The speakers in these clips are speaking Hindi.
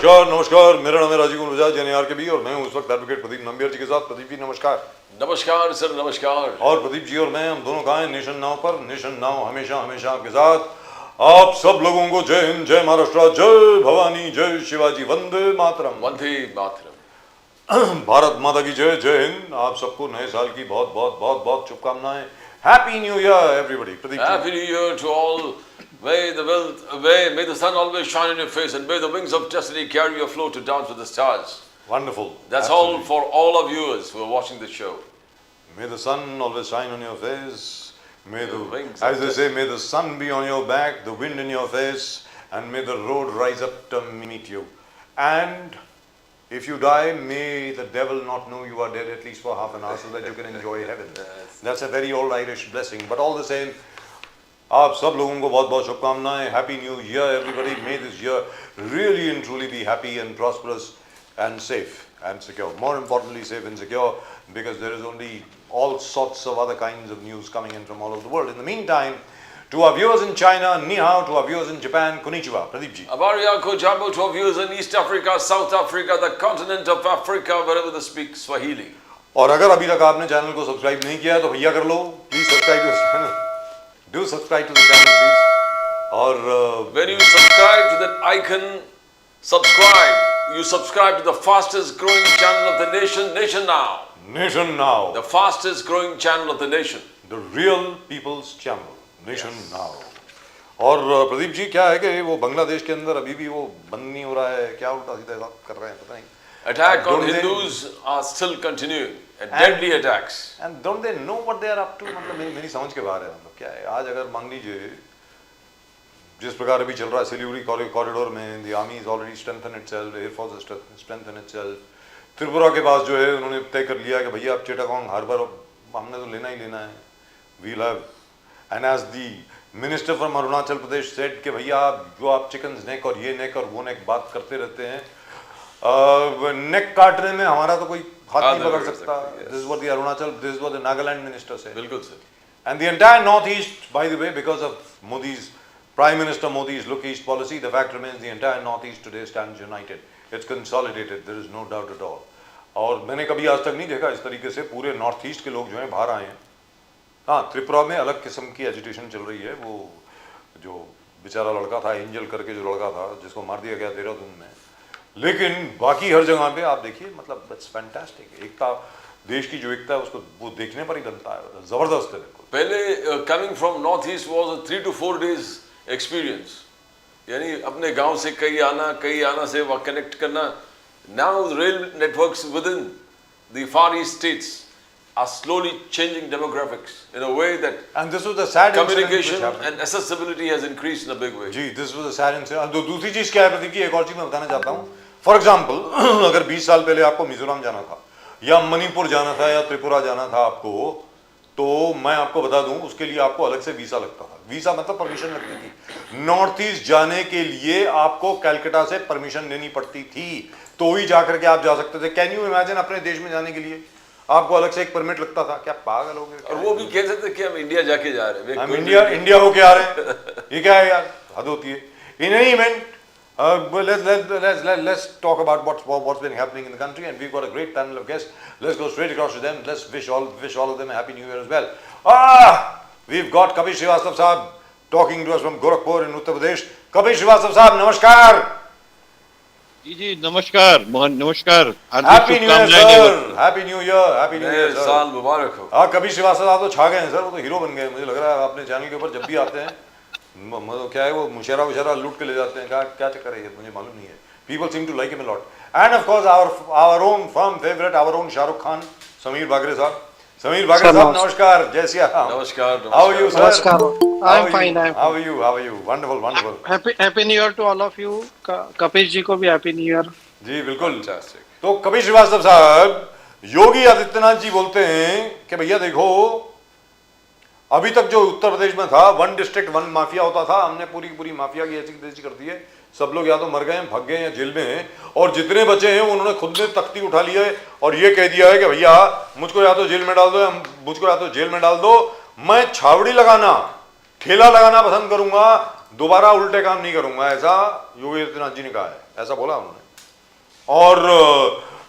नमस्कार नमस्कार, मेरा नाम है राजीव कुमार बजाज एनआर के भी, और मैं हूं उस वक्त एडवोकेट प्रदीप नंबियार जी के साथ। प्रदीप जी नमस्कार। नमस्कार सर, नमस्कार। और प्रदीप जी और मैं, हम दोनों कहाँ हैं? नेशन नाउ पर। नेशन नाउ हमेशा हमेशा आपके साथ। आप सब लोगों को जय हिंद, जय महाराष्ट्र, जय भवानी, जय शिवाजी, वंदे मातरम। वंदे मातरम। भारत माता की जय, जय हिंद। आप सबको नए साल की बहुत बहुत बहुत बहुत शुभकामनाएं। Happy new year everybody. Pradeep ji, Happy New Year to all. May the sun always shine in your face, and may the wings of destiny carry your flow to dance with the stars. wonderful. That's Absolutely. all for all of viewers who are watching the show. May the sun always shine on your face. May the, wings as of they say, may the sun be on your back, the wind in your face, and may the road rise up to meet you. And if you die, may the devil not know you are dead at least for half an hour, so that you can enjoy heaven. That's a very old Irish blessing. But all the same, आप सब लोगों को बहुत बहुत शुभकामनाएं। Happy new year everybody. May this year really and truly be happy and prosperous and safe and secure. More importantly, safe and secure, because there is only all sorts of other kinds of news coming in from all over the world. In the meantime, to our viewers in China, ni hao. To our viewers in Japan, konnichiwa. Pradeep ji. Abariako Jambo to our viewers in East Africa, South Africa, the continent of Africa, wherever they speak Swahili. और अगर अभी तक आपने चैनल को सब्सक्राइब नहीं किया है तो भैया कर लो, please subscribe to this channel. Do subscribe to the channel, please. और when you subscribe to that icon, you subscribe to the fastest growing channel of the nation, Nation Now. Nation Now. The fastest growing channel of the nation. The real people's channel, Nation Now. और प्रदीप जी, क्या है कि वो बांग्लादेश के अंदर अभी भी वो बंद नहीं हो रहा है, क्या उल्टा सीधा कर रहे हैं पता नहीं। Attack on Hindus are still continuing, deadly attacks. And don't they know what they are up to? मतलब मेरी समझ के बाहर है। मतलब क्या है, आज अगर मान लीजिए जिस प्रकार अभी चल रहा है सिलीगुड़ी कॉरिडोर में, the army is already strengthened itself, air force is strengthened itself. Tripura के पास जो है उन्होंने तय कर लिया कि भैया अब चिटागोंग हार्बर हमने तो लेना ही लेना है। We'll have, and as the minister from Arunachal Pradesh said कि भैया जो आप चिकन्स नेक और ये नेक और वो नेक बात करते रहते हैं, नेक काटने में हमारा तो कोई हाथ नहीं पकड़ सकता। This is what the Arunachal, this is what the Nagaland minister said. बिल्कुल sir. And the entire Northeast, by the way, because of Modi's, Prime Minister Modi's Look East policy, the fact remains the entire Northeast today stands united. It's consolidated. There is no doubt at all. और मैंने कभी आज तक नहीं देखा इस तरीके से पूरे नॉर्थ ईस्ट के लोग जो हैं बाहर आए हैं। हाँ, त्रिपुरा में अलग किस्म की एजिटेशन चल रही है। वो जो बेचारा लड़का था, एंजल करके जो लड़का था जिसको मार दिया गया देहरादून में, लेकिन बाकी हर जगह पे आप देखिए, मतलब इट्स फैंटास्टिक। एकता, देश की जो एकता है उसको वो देखने पर ही बनता है, जबरदस्त है। पहले coming from north east was a 3 to 4 days experience, यानी अपने गांव से कहीं आना से वह कनेक्ट करना। Now rail networks with in the far east states are slowly changing demographics in a way that, and this was the sad communication and accessibility has increased in a big way. जी, this was the sad incident। दूसरी चीज क्या है प्रदीप जी, एक और चीज मैं बताना चाहता हूँ। फॉर एग्जाम्पल, अगर 20 साल पहले आपको मिजोरम जाना था या मणिपुर जाना था या त्रिपुरा जाना था आपको, तो मैं आपको बता दूं उसके लिए आपको अलग से वीसा लगता था। वीसा मतलब परमिशन लगती थी। नॉर्थ ईस्ट जाने के लिए आपको कलकत्ता से परमिशन लेनी पड़ती थी, तो ही जाकर के आप जा सकते थे। कैन यू इमेजिन, अपने देश में जाने के लिए आपको अलग से एक परमिट लगता था? क्या पागल हो गए? और वो भी कहते थे कि हम इंडिया जाके जा रहे हैं। हम इंडिया होके आ रहे हैं, ये क्या है यार, हद होती है। In any event, let's talk about what's been happening in the country, and we've got a great panel of guests. Let's go straight across to them. Let's wish all of them a happy new year as well. We've got Kapil Srivastava sahab talking to us from Gorakhpur in Uttar Pradesh. Kapil Srivastava sahab, namaskar. जी नमस्कार मोहन, नमस्कार। Happy new year sir, happy new year, happy new year sir. साल मुबारक हो। हाँ, कपिल श्रीवास्तव साहब तो छा गए हैं सर, वो तो हीरो बन गए। मुझे लग रहा है अपने चैनल के ऊपर जब भी आते हैं, मतलब क्या है, वो मुशर्रा लूट के ले जाते हैं। क्या चक्कर है ये, मुझे मालूम नहीं है। People seem to like him a lot. And of course our own firm favorite, our own Shah Rukh Khan, Sameer Bagre साहब। समीर बागरे साहब, नमस्कार। जय सिया राम। नमस्कार। How are you sir? Namaskar. I'm fine. How are you? How are you? Wonderful, wonderful. Happy New Year to all of you. Kapil ji को भी हैप्पी न्यू ईयर। जी बिल्कुल। Fantastic. तो कपिल श्रीवास्तव साहब, योगी आदित्यनाथ जी बोलते हैं कि भैया देखो, अभी तक जो उत्तर प्रदेश में था 1 district 1 माफिया होता था, हमने पूरी माफिया की ऐसी तैसी कर दी है। सब लोग या तो मर गए हैं, भाग गए हैं या जेल में हैं, और जितने बचे हैं उन्होंने खुद ने तख्ती उठा लिया है और ये कह दिया है कि भैया मुझको या तो जेल में डाल दो, मुझको या तो जेल में डाल दो, मैं छावड़ी लगाना, ठेला लगाना पसंद करूंगा, दोबारा उल्टे काम नहीं करूंगा। ऐसा योगी आदित्यनाथ जी ने कहा है, ऐसा बोला उन्होंने। और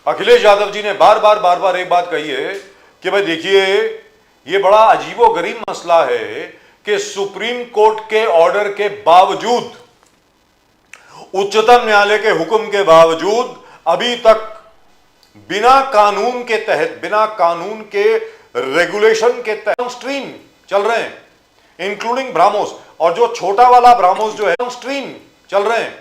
अखिलेश यादव जी ने बार बार एक बात कही है कि भाई देखिए, ये बड़ा अजीबोगरीब मसला है कि सुप्रीम कोर्ट के ऑर्डर के बावजूद, उच्चतम न्यायालय के हुक्म के बावजूद अभी तक बिना कानून के तहत, बिना कानून के रेगुलेशन के तहत स्ट्रीम चल रहे हैं, इंक्लूडिंग ब्राह्मोस। और जो छोटा वाला ब्राह्मोस जो है स्ट्रीम चल रहे हैं,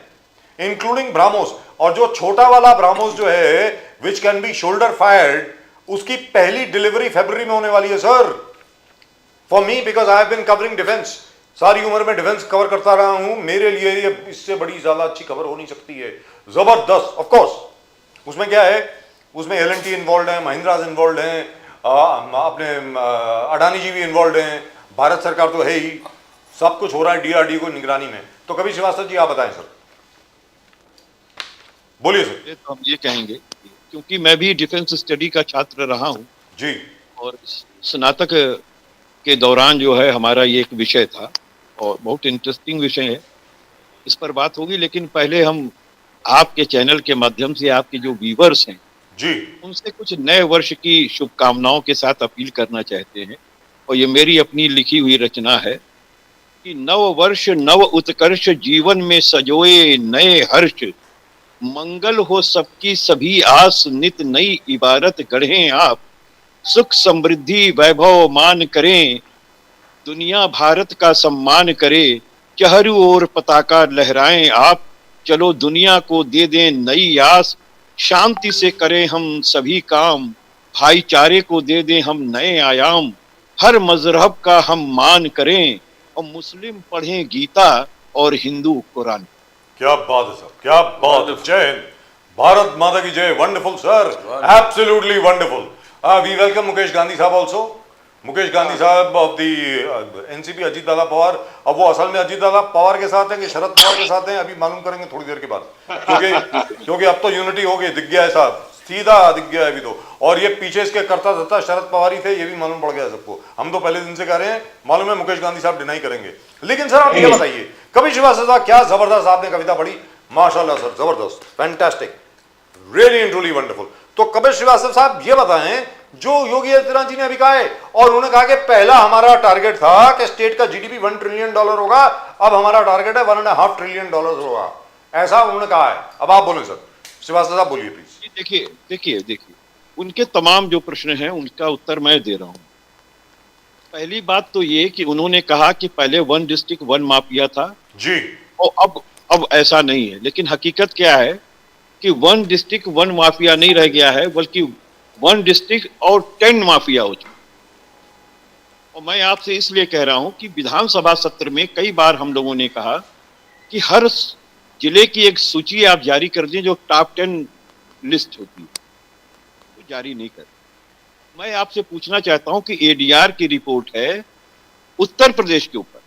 इंक्लूडिंग ब्राह्मोस। और जो छोटा वाला ब्राह्मोस जो है which can be shoulder fired, उसकी पहली डिलीवरी फरवरी में होने वाली है sir. For me, because I have been covering defence, सारी उम्र में डिफेंस कवर करता रहा हूं, मेरे लिए ये इससे बड़ी ज्यादा अच्छी खबर हो नहीं सकती है। जबरदस्त। ऑफ कोर्स उसमें क्या है, उसमें एल&टी इन्वॉल्व है, महिंद्रा इन्वॉल्व हैं, अपने अडानी जी भी इन्वॉल्व हैं, भारत सरकार तो है ही, सब कुछ हो रहा है DRDO को निगरानी में। तो कभी श्रीवास्तव जी आप बताएं सर, बोलिए सर। ये तो हम ये कहेंगे, क्योंकि मैं भी डिफेंस स्टडी का छात्र रहा हूँ जी और स्नातक के दौरान जो है हमारा ये एक विषय था और बहुत इंटरेस्टिंग विषय है, इस पर बात होगी। लेकिन पहले हम आपके चैनल के माध्यम से आपके जो व्यूवर्स हैं जी, उनसे कुछ नए वर्ष की शुभकामनाओं के साथ अपील करना चाहते हैं। और ये मेरी अपनी लिखी हुई रचना है कि नव वर्ष नव उत्कर्ष, जीवन में सजोए नए हर्ष, मंगल हो सबकी सभी आस, नित नई इबारत गढ़ें आप, सुख समृद्धि वैभव मान करें, दुनिया भारत का सम्मान करे, चारों ओर पताका लहराएं आप, चलो दुनिया को दे दें नई आस, शांति से करें हम सभी काम, भाईचारे को दे दें हम नए आयाम, हर मजहब का हम मान करें, और मुस्लिम पढ़ें गीता और हिंदू कुरान। क्या बात है सर, क्या बात है। जय हिंद, भारत माता की जय। Wonderful sir, absolutely wonderful. We welcome Mukesh Gandhi sahab also. Mukesh Gandhi साहब of the NCP, Ajit Dada Pawar. अब वो असल में अजीत दादा पवार के साथ हैं कि शरद पवार के साथ हैं, अभी मालूम करेंगे थोड़ी देर के बाद, क्योंकि अब तो यूनिटी हो गई, दिख गया है साहब, सीधा दिख गया है अभी तो। और ये पीछे इसके करता धरता शरद पवार ही थे, ये भी मालूम पड़ गया सबको। हम तो पहले दिन से कह रहे हैं, मालूम है मुकेश गांधी साहब डिनाई करेंगे। लेकिन सर आप ये बताइए, कवि श्रीवास्तव साहब क्या जबरदस्त आपने कविता पढ़ी, माशाल्लाह सर, जबरदस्त, fantastic, really and truly wonderful. तो कवि श्रीवास्तव साहब ये बताएं, जो योगी आदित्यनाथ जी ने अभी कहा है, और उन्होंने कहा कि पहला हमारा टारगेट था कि स्टेट का जीडीपी $1 ट्रिलियन होगा, अब हमारा टारगेट है $1.5 ट्रिलियन होगा, ऐसा उन्होंने कहा है। अब आप बोलें सर, श्रीवास्तव साहब बोलिए प्लीज। देखिए उनके तमाम जो प्रश्न हैं उनका उत्तर मैं दे रहा हूं। पहली बात तो ये कि उन्होंने कहा कि पहले 1 डिस्ट्रिक्ट 1 माफिया था जी, और अब ऐसा नहीं है। लेकिन हकीकत क्या है कि 1 डिस्ट्रिक्ट 1 माफिया नहीं रह गया है, बल्कि 1 डिस्ट्रिक्ट और 10 माफिया हो चुका। और मैं आपसे इसलिए कह रहा हूं कि विधानसभा सत्र में कई बार हम लोगों ने कहा कि हर जिले की एक सूची आप जारी कर दें, जो टॉप 10 लिस्ट होती है, तो जारी नहीं कर। मैं आपसे पूछना चाहता हूं कि ADR की रिपोर्ट है उत्तर प्रदेश के ऊपर।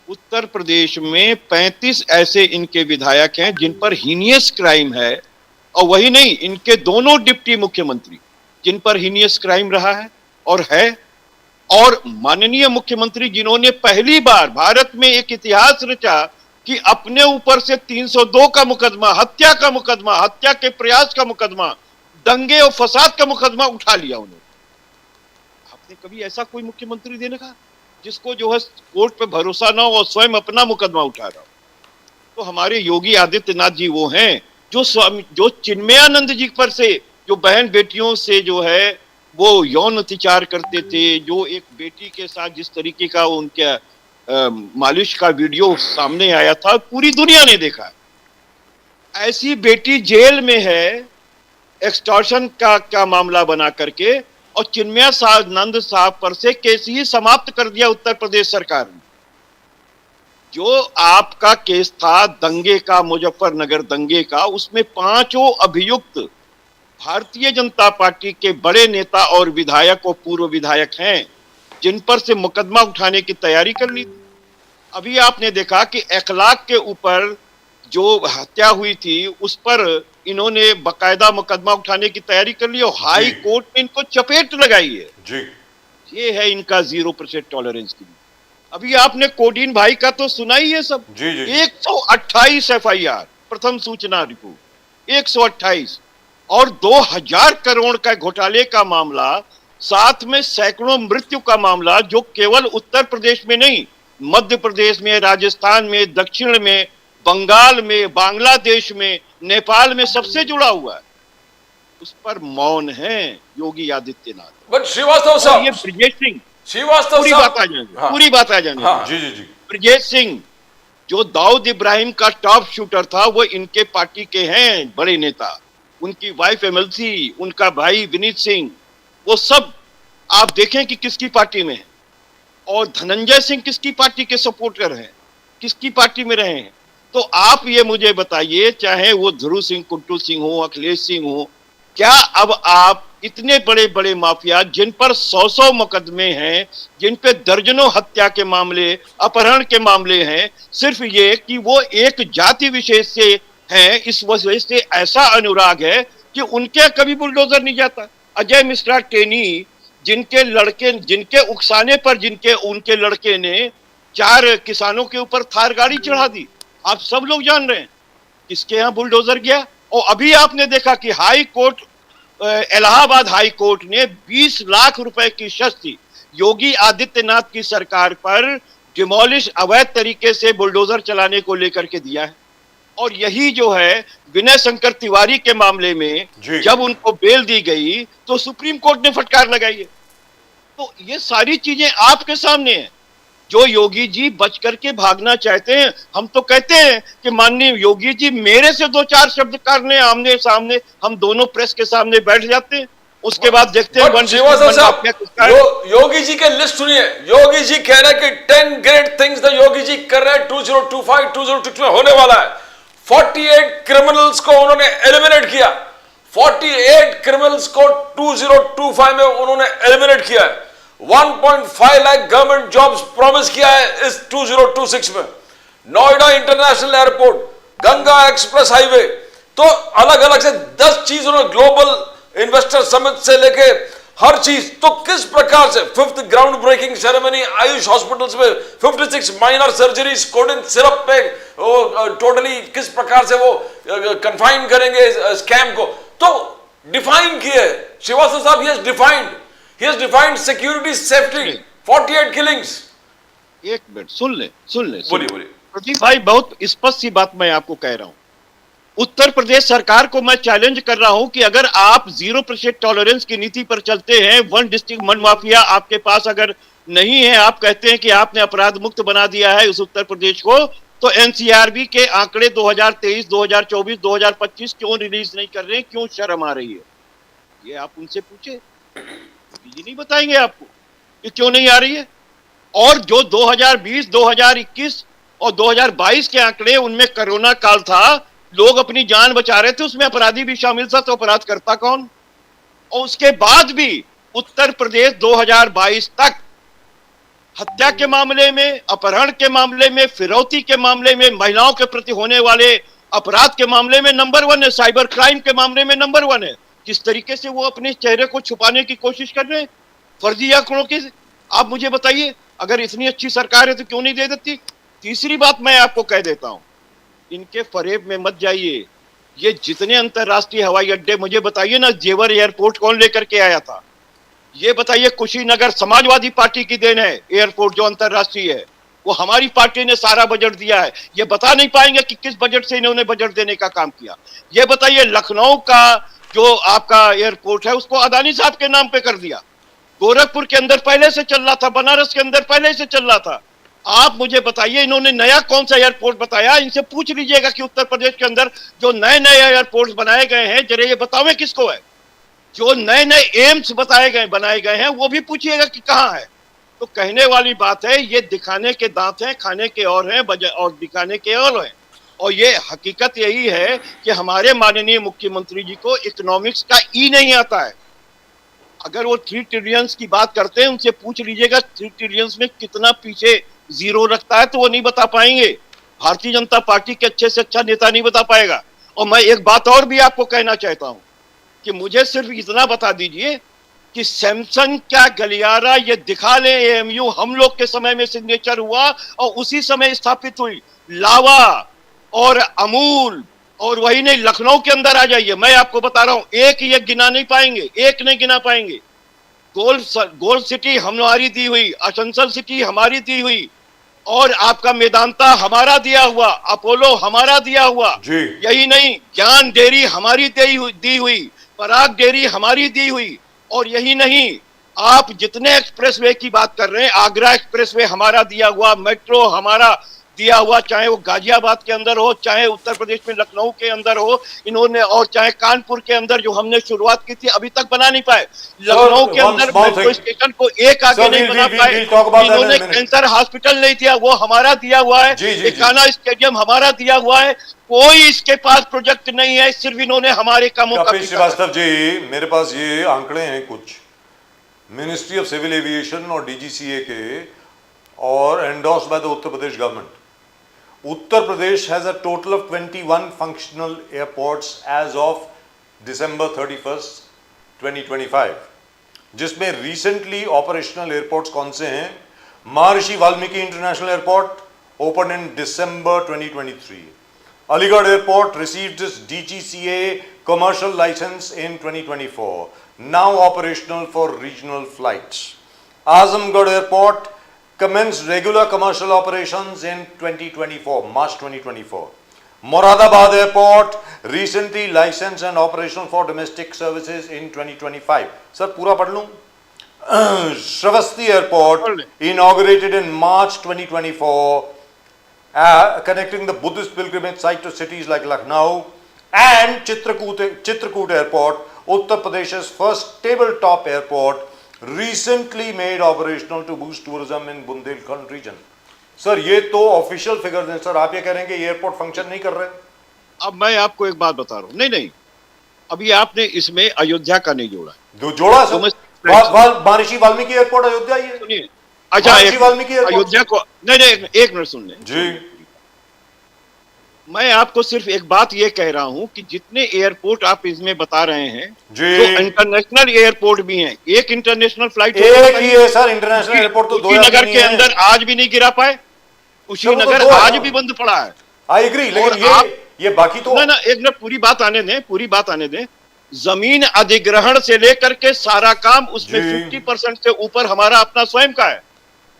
उत्तर प्रदेश में 35 ऐसे इनके विधायक हैं जिन पर हीनियस क्राइम है, और वही नहीं, इनके दोनों डिप्टी मुख्यमंत्री जिन पर हीनियस क्राइम रहा है और है, और माननीय मुख्यमंत्री जिन्होंने पहली बार भारत में एक इतिहास रचा कि अपने ऊपर से 302 का मुकदमा, हत्या का मुकदमा, हत्या के प्रयास का मुकदमा, दंगे और फसाद का मुकदमा उठा लिया उन्होंने। आपने कभी ऐसा कोई मुख्यमंत्री देने का जिसको जो है कोर्ट पे भरोसा ना हो और स्वयं अपना मुकदमा उठा रहा हो? तो हमारे योगी आदित्यनाथ जी वो हैं जो चिन्मयानंद जी पर से, जो बहन बेटियों से जो है वो यौन अत्याचार करते थे, जो एक बेटी के साथ जिस तरीके का उनके मालिश का वीडियो सामने आया था, पूरी दुनिया ने देखा। ऐसी बेटी जेल में है एक्सटॉर्शन का मामला बना करके, और चिन्मयानंद साहब पर से केस ही समाप्त कर दिया उत्तर प्रदेश सरकार ने। जो आपका केस था दंगे का, मुजफ्फरनगर दंगे का, उसमें 5 अभियुक्त भारतीय जनता पार्टी के बड़े नेता और विधायक और पूर्व विधायक हैं, जिन पर से मुकदमा उठाने की तैयारी कर ली थी। अभी आपने देखा कि 1 लाख के ऊपर जो हत्या हुई थी उस पर इन्होंने बकायदा मुकदमा उठाने की तैयारी कर ली, और हाई कोर्ट में इनको चपेट लगाई है जी। ये है इनका 0% टॉलरेंस की। अभी आपने कोडीन भाई का तो सुना ही है सब। जी, जी। 128 FIR, प्रथम सूचना रिपोर्ट, 128 और 2000 करोड़ का घोटाले का मामला, साथ में सैकड़ों मृत्यु का मामला, जो केवल उत्तर प्रदेश में नहीं, मध्य प्रदेश में, राजस्थान में, दक्षिण में, बंगाल में, बांग्लादेश में, नेपाल में सबसे जुड़ा हुआ है, उस पर मौन है योगी आदित्यनाथ। बट श्रीवास्तव और साहब, ये ब्रजेश सिंह, श्रीवास्तव पूरी साहब, बात आ जाएंगे, हाँ, पूरी बात आ जाएंगे। हाँ, जी जी जी। ब्रजेश सिंह जो दाऊद इब्राहिम का टॉप शूटर था, वो इनके पार्टी के हैं, बड़े नेता। उनकी वाइफ एमएलसी, उनका भाई विनीत सिंह, वो सब आप देखें कि किसकी पार्टी में है। और धनंजय सिंह किसकी पार्टी के सपोर्टर हैं, किसकी पार्टी में रहे हैं। तो आप ये मुझे बताइए, चाहे वो ध्रुव सिंह, कुंटू सिंह हो, अखिलेश सिंह हो, क्या अब आप इतने बड़े बड़े माफिया जिन पर 100 मुकदमे हैं, जिन पे दर्जनों हत्या के मामले, अपहरण के मामले हैं, सिर्फ ये कि वो एक जाति विशेष से हैं, इस वजह से ऐसा अनुराग है कि उनके कभी बुलडोजर नहीं जाता। अजय मिश्रा टेनी, जिनके उकसाने पर उनके लड़के ने 4 किसानों के ऊपर थार गाड़ी चढ़ा दी, आप सब लोग जान रहे हैं किसके यहाँ बुलडोजर गया। और अभी आपने देखा कि high court, Allahabad high court ने 20 लाख रुपए की शस्ति योगी आदित्यनाथ की सरकार पर डिमोलिश, अवैध तरीके से बुलडोजर चलाने को लेकर के दिया है। और यही जो है विनय शंकर तिवारी के मामले में जब उनको बेल दी गई तो सुप्रीम कोर्ट ने फटकार लगाई है। तो ये सारी चीजें आपके सामने हैं। जो योगी जी बच करके भागना चाहते हैं, हम तो कहते हैं कि माननीय योगी जी मेरे से 2-4 शब्द कर लें आमने सामने, हम दोनों प्रेस के सामने बैठ जाते हैं, उसके बाद देखते हैं योगी जी के लिस्ट सुनिए। योगी जी कह रहे हैं कि 10 great things the Yogi ji कर रहे हैं 2025 2022 में होने वाला है। 48 क्रिमिनल्स को उन्होंने एलिमिनेट किया, 48 क्रिमिनल्स को 2025 में उन्होंने एलिमिनेट किया है। 1.5 लाख गवर्नमेंट जॉब्स प्रॉमिस किया है इस 2026 में। Noida international airport, Ganga express highway, तो अलग अलग से 10 चीज उन्होंने, ग्लोबल इन्वेस्टर समिट से लेके हर चीज। तो किस प्रकार से 5th ground breaking ceremony Ayush hospitals में 56 माइनर सर्जरीज कोडिन सिरप पे टोटली किस प्रकार से वो कन्फाइन करेंगे स्कैम को, तो डिफाइन किए श्रीवास्तव साहब। He has defined security, safety, 48 killings. एक मिनट सुन ले। बोलिए। प्रदीप भाई, बहुत स्पष्ट सी बात मैं आपको कह रहा हूं। उत्तर प्रदेश सरकार को मैं चैलेंज कर रहा हूं कि अगर आप 0% टॉलरेंस की नीति पर चलते हैं, 1 डिस्ट्रिक्ट 1 माफिया आपके पास अगर नहीं है, आप कहते हैं कि आपने अपराध मुक्त बना दिया है उस उत्तर प्रदेश को, तो एनसीआरबी के आंकड़े 2023, 2024, 2025 क्यों रिलीज नहीं कर रहे हैं, क्यों शर्म आ रही है? ये आप उनसे पूछे, ये नहीं बताएंगे आपको कि क्यों नहीं आ रही है। और जो 2020, 2021 और 2022 के आंकड़े, उनमें कोरोना काल था, लोग अपनी जान बचा रहे थे, उसमें अपराधी भी शामिल था, तो अपराध करता कौन? और उसके बाद भी उत्तर प्रदेश 2022 तक हत्या के मामले में, अपहरण के मामले में, फिरौती के मामले में, महिलाओं के प्रति होने वाले अपराध के मामले में नंबर 1 है, साइबर क्राइम के मामले में नंबर 1 है। किस तरीके से वो अपने चेहरे को छुपाने की कोशिश कर रहे हैं फर्जी आंकड़ों के। आप मुझे बताइए, अगर इतनी अच्छी सरकार है तो क्यों नहीं दे देती? तीसरी बात मैं आपको कह देता हूं, इनके फरेब में मत जाइए। ये जितने अंतरराष्ट्रीय हवाई अड्डे, मुझे बताइए ना, जेवर एयरपोर्ट कौन लेकर के आया था? ये बताइए, कुशीनगर समाजवादी पार्टी की देन है एयरपोर्ट जो अंतरराष्ट्रीय है, वो हमारी पार्टी ने सारा बजट दिया है। ये बता नहीं पाएंगे कि किस बजट से इन्होंने बजट देने का काम किया। ये बताइए, लखनऊ का जो आपका एयरपोर्ट है उसको अदानी साहब के नाम पे कर दिया। गोरखपुर के अंदर पहले से चल रहा था, बनारस के अंदर पहले से चल रहा था। आप मुझे बताइए, इन्होंने नया कौन सा एयरपोर्ट बताया? इनसे पूछ लीजिएगा कि उत्तर प्रदेश के अंदर जो नए नए एयरपोर्ट बनाए गए हैं, जरा ये बतावे किसको है? जो नए नए एम्स बनाए गए हैं, वो भी पूछिएगा कि कहां है। तो कहने वाली बात है, ये दिखाने के दांत हैं, खाने के और हैं और दिखाने के और हैं। और ये हकीकत यही है कि हमारे माननीय मुख्यमंत्री जी को इकोनॉमिक्स का ई नहीं आता है। अगर वो 3 ट्रिलियन की बात करते हैं, उनसे पूछ लीजिएगा 3 ट्रिलियन में कितना पीछे जीरो रखता है, तो वो नहीं बता पाएंगे। भारतीय जनता पार्टी के अच्छे से अच्छा नेता नहीं बता पाएगा। और मैं एक बात और भी आपको कहना चाहता हूं कि मुझे सिर्फ इतना बता दीजिए कि सैमसंग क्या गलियारा ये दिखा ले, एएमयू हम लोग के समय में सिग्नेचर हुआ और उसी समय स्थापित हुई। लावा और अमूल और वही नहीं, लखनऊ के अंदर आ जाइए, मैं आपको बता रहा हूं, एक ये गिना नहीं पाएंगे, एक नहीं गिना पाएंगे। गोल्ड सिटी हमारी दी हुई, आसनसोल सिटी हमारी दी हुई, और आपका मेदांता हमारा दिया हुआ, अपोलो हमारा दिया हुआ। जी। यही नहीं, ज्ञान डेयरी हमारी दी हुई, पराग डेयरी हमारी दी हुई। और यही नहीं, आप जितने एक्सप्रेसवे की बात कर रहे हैं, आगरा एक्सप्रेसवे हमारा दिया हुआ, मेट्रो हमारा दिया हुआ, चाहे वो गाजियाबाद के अंदर हो, चाहे उत्तर प्रदेश में लखनऊ के अंदर हो, इन्होंने, और चाहे कानपुर के अंदर जो हमने शुरुआत की थी, अभी तक बना नहीं पाए। लखनऊ के अंदर मेट्रो स्टेशन को एक आगे नहीं बना पाए। इन्होंने कैंसर हॉस्पिटल नहीं दिया, वो हमारा दिया हुआ है। एकाना स्टेडियम हमारा दिया हुआ है। कोई इसके पास प्रोजेक्ट नहीं है, सिर्फ इन्होंने हमारे कामों का। श्रीवास्तव जी, मेरे पास ये आंकड़े हैं कुछ मिनिस्ट्री ऑफ सिविल एविएशन और डीजीसीए के, और endorsed by the Uttar Pradesh government. Uttar Pradesh has a total of 21 functional airports as of December 31st, 2025, जिसमें recently operational airports कौन से हैं? महर्षि Valmiki international airport opened in December 2023. Aligarh Airport received its DGCA commercial license in 2024, now operational for regional flights. Azamgarh Airport commenced regular commercial operations in 2024, March 2024. Moradabad Airport recently licensed and operational for domestic services in 2025. Sir, पूरा पढ़ लूं? Shravasti Airport inaugurated in March 2024, connecting the Buddhist pilgrimage site to cities like Lucknow, and Chitrakoot Airport, Uttar Pradesh's first tabletop airport, recently made operational to boost tourism in Bundelkhand region. Sir, ये तो ऑफिशियल फिगर हैं सर, आप ये कह रहे हैं कि एयरपोर्ट फंक्शन नहीं कर रहे। अब मैं आपको एक बात बता रहा हूं, नहीं, अभी आपने इसमें अयोध्या का नहीं जोड़ा। जोड़ा सर, महर्षि वाल्मीकि एयरपोर्ट अयोध्या ही है। सुनिए, अच्छा, अयोध्या को नहीं, एक मिनट सुन लें जी। मैं आपको सिर्फ एक बात ये कह रहा हूं कि जितने एयरपोर्ट आप इसमें बता रहे हैं, जो इंटरनेशनल एयरपोर्ट भी हैं, एक इंटरनेशनल फ्लाइट एक ही है सर, इंटरनेशनल एयरपोर्ट तो दो नगर के अंदर आज भी नहीं गिरा पाए, कुशीनगर आज भी बंद पड़ा है। आई एग्री, लेकिन ये बाकी तो ना, एक मिनट, पूरी बात आने दें। जमीन अधिग्रहण से लेकर के सारा काम, उसमें 50% से ऊपर हमारा अपना स्वयं का है,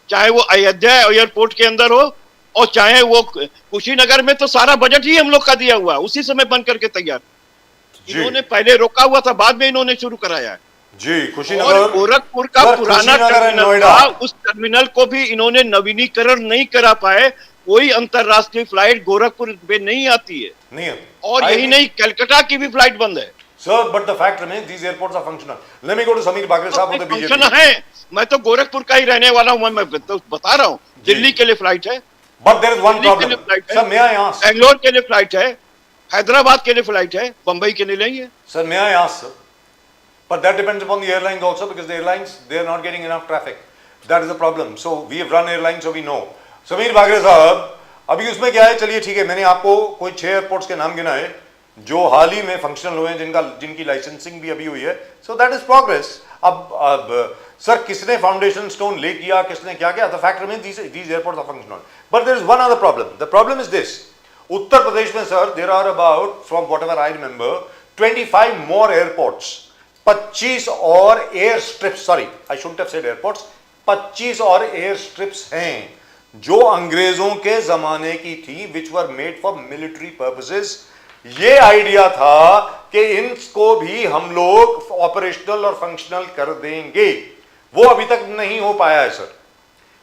चाहे वो अयोध्या एयरपोर्ट के अंदर हो और चाहे वो कुशीनगर में, तो सारा बजट ही हम लोग का दिया हुआ है, उसी समय बन करके तैयार। इन्होंने पहले रोका हुआ था, बाद में इन्होंने शुरू कराया है जी। कुशीनगर, गोरखपुर का पुराना टर्मिनल था, उस टर्मिनल को भी इन्होंने नवीनीकरण नहीं करा पाए। कोई अंतरराष्ट्रीय फ्लाइट गोरखपुर में नहीं आती है, नहीं, और यही नहीं, कलकत्ता की भी फ्लाइट बंद है। Sir, but the fact remains these airports are functional. Let me go to Sameer Bagre साहब of the BJP. फंक्शन है, मैं तो गोरखपुर का ही रहने वाला हूं, मैं तो बता रहा हूं, दिल्ली के लिए फ्लाइट है, but there is one problem. Sir, may I ask? Bangalore के लिए फ्लाइट है, हैदराबाद के लिए फ्लाइट है, बंबई के लिए नहीं है। Sir, may I ask, sir? But that depends upon the airlines also, because the airlines, they are not getting enough traffic. That is the problem. So we have run airlines, so we know. Sameer Bagre साहब, अभी उसमें क्या है, चलिए ठीक है, मैंने आपको कोई 6 एयरपोर्ट्स के नाम गिना है जो हाल ही में फंक्शनल हुए हैं, जिनकी लाइसेंसिंग भी अभी हुई है। So that is progress. अब सर, किसने फाउंडेशन स्टोन ले किया, किसने क्या किया, the fact remains these airports are functional. But there is one other problem. The problem is this, Uttar Pradesh में sir there are about, from whatever I remember, 25 more airports, 25 और air strips, sorry I shouldn't have said airports, 25 और एयर स्ट्रिप्स हैं जो अंग्रेजों के जमाने की थी, which were made for military purposes. ये आइडिया था कि इनको भी हम लोग ऑपरेशनल और फंक्शनल कर देंगे, वो अभी तक नहीं हो पाया है सर।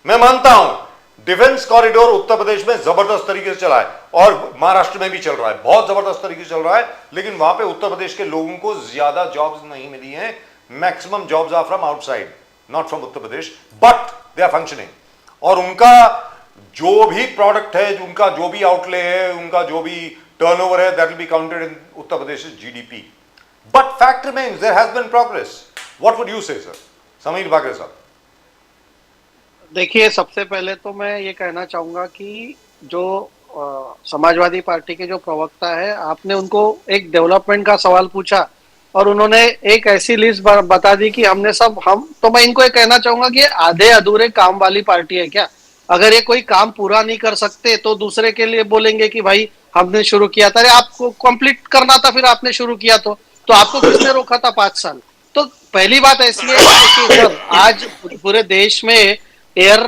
मैं मानता हूं डिफेंस कॉरिडोर उत्तर प्रदेश में जबरदस्त तरीके से चला है और महाराष्ट्र में भी चल रहा है, बहुत जबरदस्त तरीके से चल रहा है, लेकिन वहां पे उत्तर प्रदेश के लोगों को ज्यादा जॉब्स नहीं मिली हैं। Maximum jobs are from outside, not from Uttar Pradesh, but they are functioning. और उनका जो भी प्रोडक्ट है, उनका जो भी आउटले है, उनका जो भी टर्नओवर है, that will be counted in Uttar Pradesh GDP. But fact remains there has been progress. What would you say sir, Sameer Bagre sahab? देखिए, सबसे पहले तो मैं ये कहना चाहूंगा कि जो समाजवादी पार्टी के जो प्रवक्ता है, आपने उनको एक डेवलपमेंट का सवाल पूछा और उन्होंने एक ऐसी लिस्ट बता दी कि हमने सब, हम तो मैं इनको ये कहना चाहूंगा कि आधे अधूरे काम वाली पार्टी है क्या? अगर ये कोई काम पूरा नहीं कर सकते तो दूसरे के लिए बोलेंगे कि भाई हमने शुरू किया था। अरे आपको कंप्लीट करना था, फिर आपने शुरू किया तो आपको किसने रोका था 5 साल? तो पहली बात ऐसी है कि सर आज पूरे देश में एयर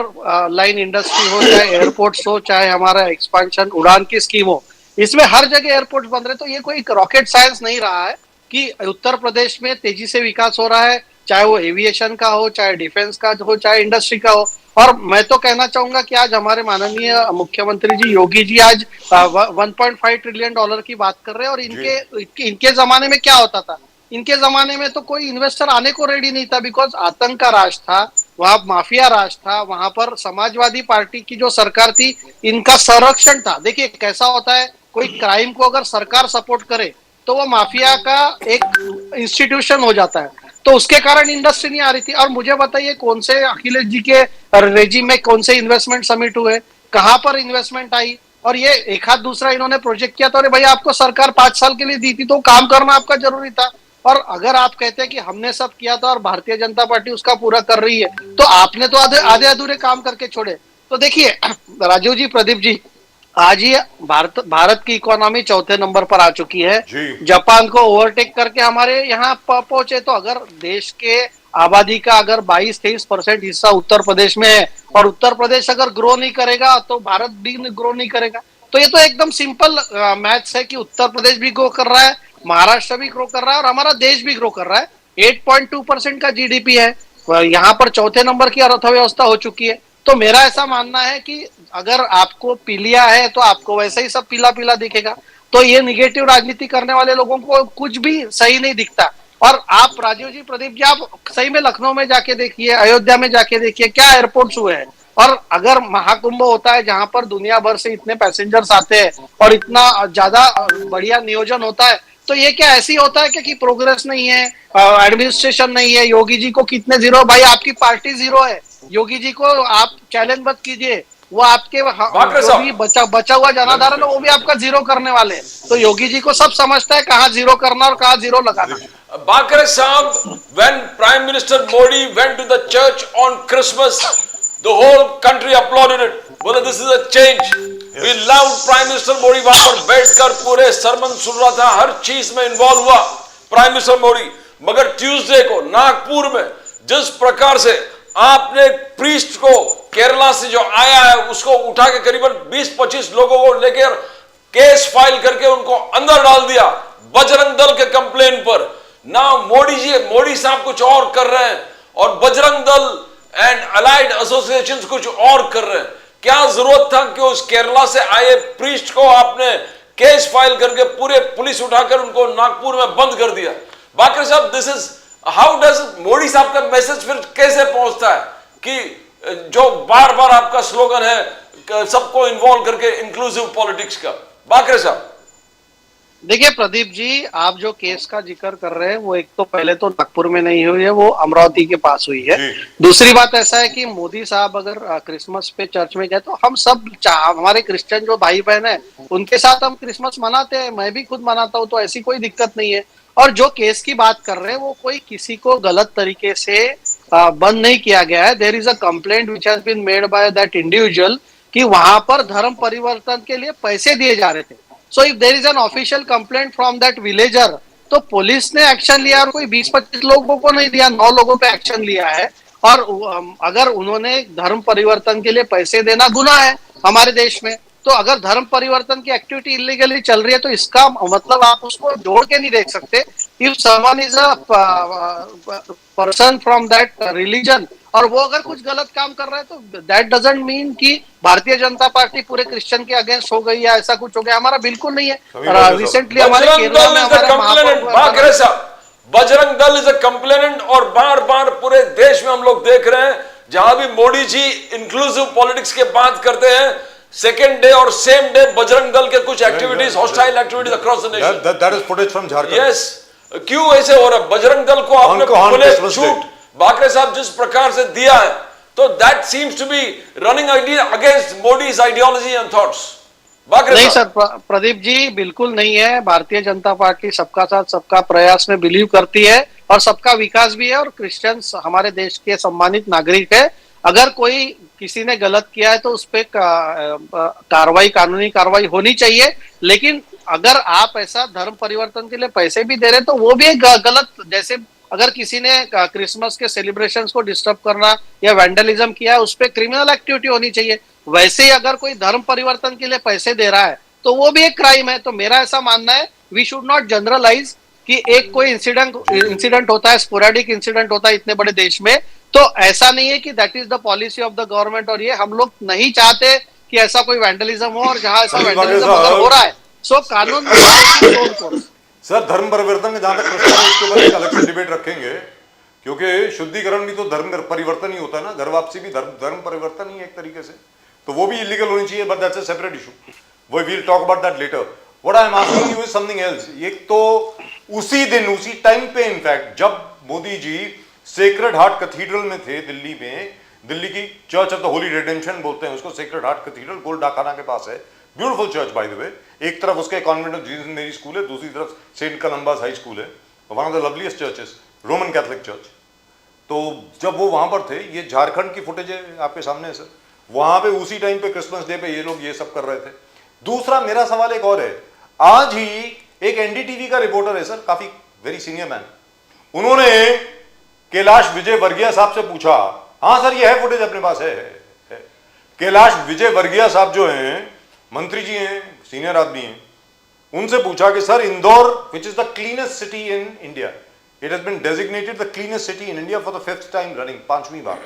लाइन इंडस्ट्री हो, चाहे एयरपोर्ट्स हो, चाहे हमारा एक्सपांशन उड़ान की स्कीम हो, इसमें हर जगह एयरपोर्ट बन रहे। तो ये कोई रॉकेट साइंस नहीं रहा है कि उत्तर प्रदेश में तेजी से विकास हो रहा है, चाहे वो एविएशन का हो, चाहे डिफेंस का हो, चाहे इंडस्ट्री का हो। और मैं तो कहना चाहूंगा कि आज हमारे माननीय मुख्यमंत्री जी योगी जी आज 1.5 ट्रिलियन डॉलर की बात कर रहे हैं। और इनके जमाने में क्या होता था? इनके जमाने में तो कोई इन्वेस्टर आने को रेडी नहीं था, बिकॉज आतंक का राज था, वहां माफिया राज था, वहां पर समाजवादी पार्टी की जो सरकार थी इनका संरक्षण था। देखिए कैसा होता है, कोई क्राइम को अगर सरकार सपोर्ट करे तो वो माफिया का एक इंस्टीट्यूशन हो जाता है। तो उसके कारण इंडस्ट्री नहीं आ रही थी। और मुझे बताइए कौन से अखिलेश जी के रेजिम में कौन से इन्वेस्टमेंट समिट हुए, कहां पर इन्वेस्टमेंट आई? और ये एक हाथ दूसरा इन्होंने प्रोजेक्ट किया तो अरे भाई आपको सरकार 5 साल के लिए दी थी तो काम करना आपका जरूरी था। और अगर आप कहते हैं कि हमने सब किया था और भारतीय जनता पार्टी उसका पूरा कर रही है, तो आपने तो आधे अधूरे काम करके छोड़े। तो देखिए राजीव जी, प्रदीप जी, आज ये भारत की इकोनॉमी चौथे नंबर पर आ चुकी है, जापान को ओवरटेक करके हमारे यहाँ पहुंचे। तो अगर देश के आबादी का अगर 22-23% हिस्सा उत्तर प्रदेश में है और उत्तर प्रदेश अगर ग्रो नहीं करेगा तो भारत भी ग्रो नहीं करेगा। तो ये तो एकदम सिंपल मैथ्स है कि उत्तर प्रदेश भी ग्रो कर रहा है, महाराष्ट्र भी ग्रो कर रहा है और हमारा देश भी ग्रो कर रहा है। 8.2% का जीडीपी है, यहाँ पर चौथे नंबर की अर्थव्यवस्था हो चुकी है। तो मेरा ऐसा मानना है कि अगर आपको पीलिया है तो आपको वैसे ही सब पीला पीला दिखेगा। तो ये निगेटिव राजनीति करने वाले लोगों को कुछ भी सही नहीं दिखता। और आप राजीव जी, प्रदीप जी, आप सही में लखनऊ में जाके देखिए, अयोध्या में जाके देखिए, क्या एयरपोर्ट्स हुए हैं। और अगर महाकुंभ होता है जहां पर दुनिया भर से इतने पैसेंजर्स आते हैं और इतना ज्यादा बढ़िया नियोजन होता है, तो ये क्या ऐसी होता है कि प्रोग्रेस नहीं है, एडमिनिस्ट्रेशन नहीं है? योगी जी को कितने जीरो? भाई आपकी पार्टी जीरो है। योगी जी को आप चैलेंज मत कीजिए, वो आपके जो भी बचा हुआ जनाधारण है वो भी आपका जीरो करने वाले हैं। तो योगी जी को सब समझता है कहाँ जीरो करना और कहाँ जीरो लगाना। Bakre Saab, when Prime Minister Modi went to the church on Christmas, the whole country applauded it. बोले this is a change. We loved Prime Minister Modi. वहां पर बैठकर पूरे सरमन सुन रहा था, हर चीज में इन्वॉल्व हुआ Prime Minister Modi। मगर ट्यूसडे को नागपुर में जिस प्रकार से आपने प्रीस्ट को केरला से जो आया है उसको उठा के करीबन 20-25 लोगों को लेकर केस फाइल करके उनको अंदर डाल दिया बजरंग दल के कंप्लेन पर। ना मोदी साहब कुछ और कर रहे हैं और Bajrang Dal and allied associations कुछ और कर रहे हैं। क्या जरूरत था कि उस केरला से आए प्रीस्ट को आपने केस फाइल करके पूरे पुलिस उठाकर उनको नागपुर में बंद कर दिया? बाकरे साहब, this is how does Modi साहब का मैसेज फिर कैसे पहुंचता है कि जो बार बार आपका स्लोगन है सबको इन्वॉल्व करके इंक्लूसिव पॉलिटिक्स का? बाकरे साहब देखिए प्रदीप जी, आप जो केस का जिक्र कर रहे हैं वो एक तो पहले तो नागपुर में नहीं हुई है, वो अमरावती के पास हुई है। दूसरी बात ऐसा है कि मोदी साहब अगर क्रिसमस पे चर्च में गए तो हम सब हमारे क्रिश्चियन जो भाई बहन है उनके साथ हम क्रिसमस मनाते हैं, मैं भी खुद मनाता हूँ, तो ऐसी कोई दिक्कत नहीं है। और जो केस की बात कर रहे हैं वो कोई किसी को गलत तरीके से बंद नहीं किया गया है। There is a complaint which has been made by that individual कि वहां पर धर्म परिवर्तन के लिए पैसे दिए जा रहे थे। So if there is an official complaint from that villager, तो पुलिस ने एक्शन लिया और कोई 20-25 लोगों को नहीं दिया, 9 लोगों पे एक्शन लिया है। और अगर उन्होंने धर्म परिवर्तन के लिए पैसे देना गुनाह है हमारे देश में, तो अगर धर्म परिवर्तन की एक्टिविटी इलीगली चल रही है तो इसका मतलब आप उसको जोड़ के नहीं देख सकते। If someone is a person from that religion और वो अगर कुछ गलत काम कर रहा है तो दैट डजंट मीन कि भारतीय जनता पार्टी पूरे क्रिश्चियन के अगेंस्ट हो गई या ऐसा कुछ हो गया। हमारा बिल्कुल नहीं है। रिसेंटली हमारे केरला में Bajrang Dal is a complainant और बार बार पूरे देश में हम लोग देख रहे हैं जहां भी मोदी जी इंक्लूसिव पॉलिटिक्स के बात करते हैं, सेकेंड डे और सेम डे बजरंग दल के कुछ activities, hostile activities across the nation. That is footage from Jharkhand. Yes, क्यों ऐसे हो रहा है? बजरंग दल को आपने पुलिस छूट बाकरे साहब जिस प्रकार से दिया है, तो that seems to be running against Modi's ideology and thoughts. नहीं सर, प्रदीप जी बिल्कुल नहीं है। भारतीय जनता पार्टी सबका साथ सबका प्रयास में बिलीव करती है और सबका विकास भी है और क्रिश्चियंस हमारे देश के सम्मानित नागरिक है। अगर कोई किसी ने गलत किया है तो उस पे कार्रवाई, कानूनी कार्रवाई होनी चाहिए। लेकिन अगर आप ऐसा धर्म परिवर्तन के लिए पैसे भी दे रहे तो वो भी एक गलत, जैसे अगर किसी ने क्रिसमस के सेलिब्रेशंस को डिस्टर्ब करना या वैंडलिज्म किया है, उस पे क्रिमिनल एक्टिविटी होनी चाहिए। वैसे ही अगर कोई धर्म परिवर्तन के लिए पैसे दे रहा है तो वो भी एक क्राइम है। तो मेरा ऐसा मानना है, वी शुड नॉट जनरलाइज कि एक कोई इंसिडेंट होता है, स्पोरेडिक इंसिडेंट होता है इतने बड़े देश में, तो ऐसा नहीं है कि that is the policy of the government. और ये हम लोग नहीं चाहते कि ऐसा कोई वैंडलिज्म हो, और जहां ऐसा अनिल वैंडलिज्म बागे अगर साहब। हो रहा है सो कानून सर धर्म परिवर्तन का जहां तक प्रश्न है, इसके ऊपर एक अलग से डिबेट रखेंगे, क्योंकि शुद्धिकरण भी तो धर्म परिवर्तन ही होता है ना, घर वापसी भी धर्म परिवर्तन ही है एक तरीके से, तो वो भी इलीगल होनी चाहिए, but that's a separate issue, we will talk about that later. What I am asking you is something else. एक तो उसी दिन उसी टाइम पे इनफैक्ट जब Modi ji sacred heart cathedral में थे दिल्ली में, दिल्ली की church of the holy redemption बोलते हैं उसको, सेक्रेड हार्ट कैथीड्रल गोल्ड डाकखाना के पास है, beautiful church by the way, एक तरफ उसके कॉन्वेंट ऑफ जीसस मेरी स्कूल है, दूसरी तरफ सेंट कलम्बास हाई स्कूल है, one of the loveliest churches, Roman Catholic church. तो जब वो वहां पर थे, ये झारखंड की फुटेज है आपके सामने है सर, वहां पे उसी टाइम पे क्रिसमस डे पे ये लोग ये सब कर रहे थे। दूसरा मेरा सवाल एक और है, आज ही एक एनडीटीवी का रिपोर्टर है सर, काफी वेरी सीनियर मैन, उन्होंने कैलाश विजय वर्गीय साहब से पूछा, हाँ सर ये है फुटेज अपने पास है। कैलाश विजय वर्गीय साहब जो हैं, मंत्री जी हैं, सीनियर आदमी हैं, उनसे पूछा कि sir Indore which is the cleanest city in India, it has been designated the cleanest city in India for the 5th time running, 5वीं बार,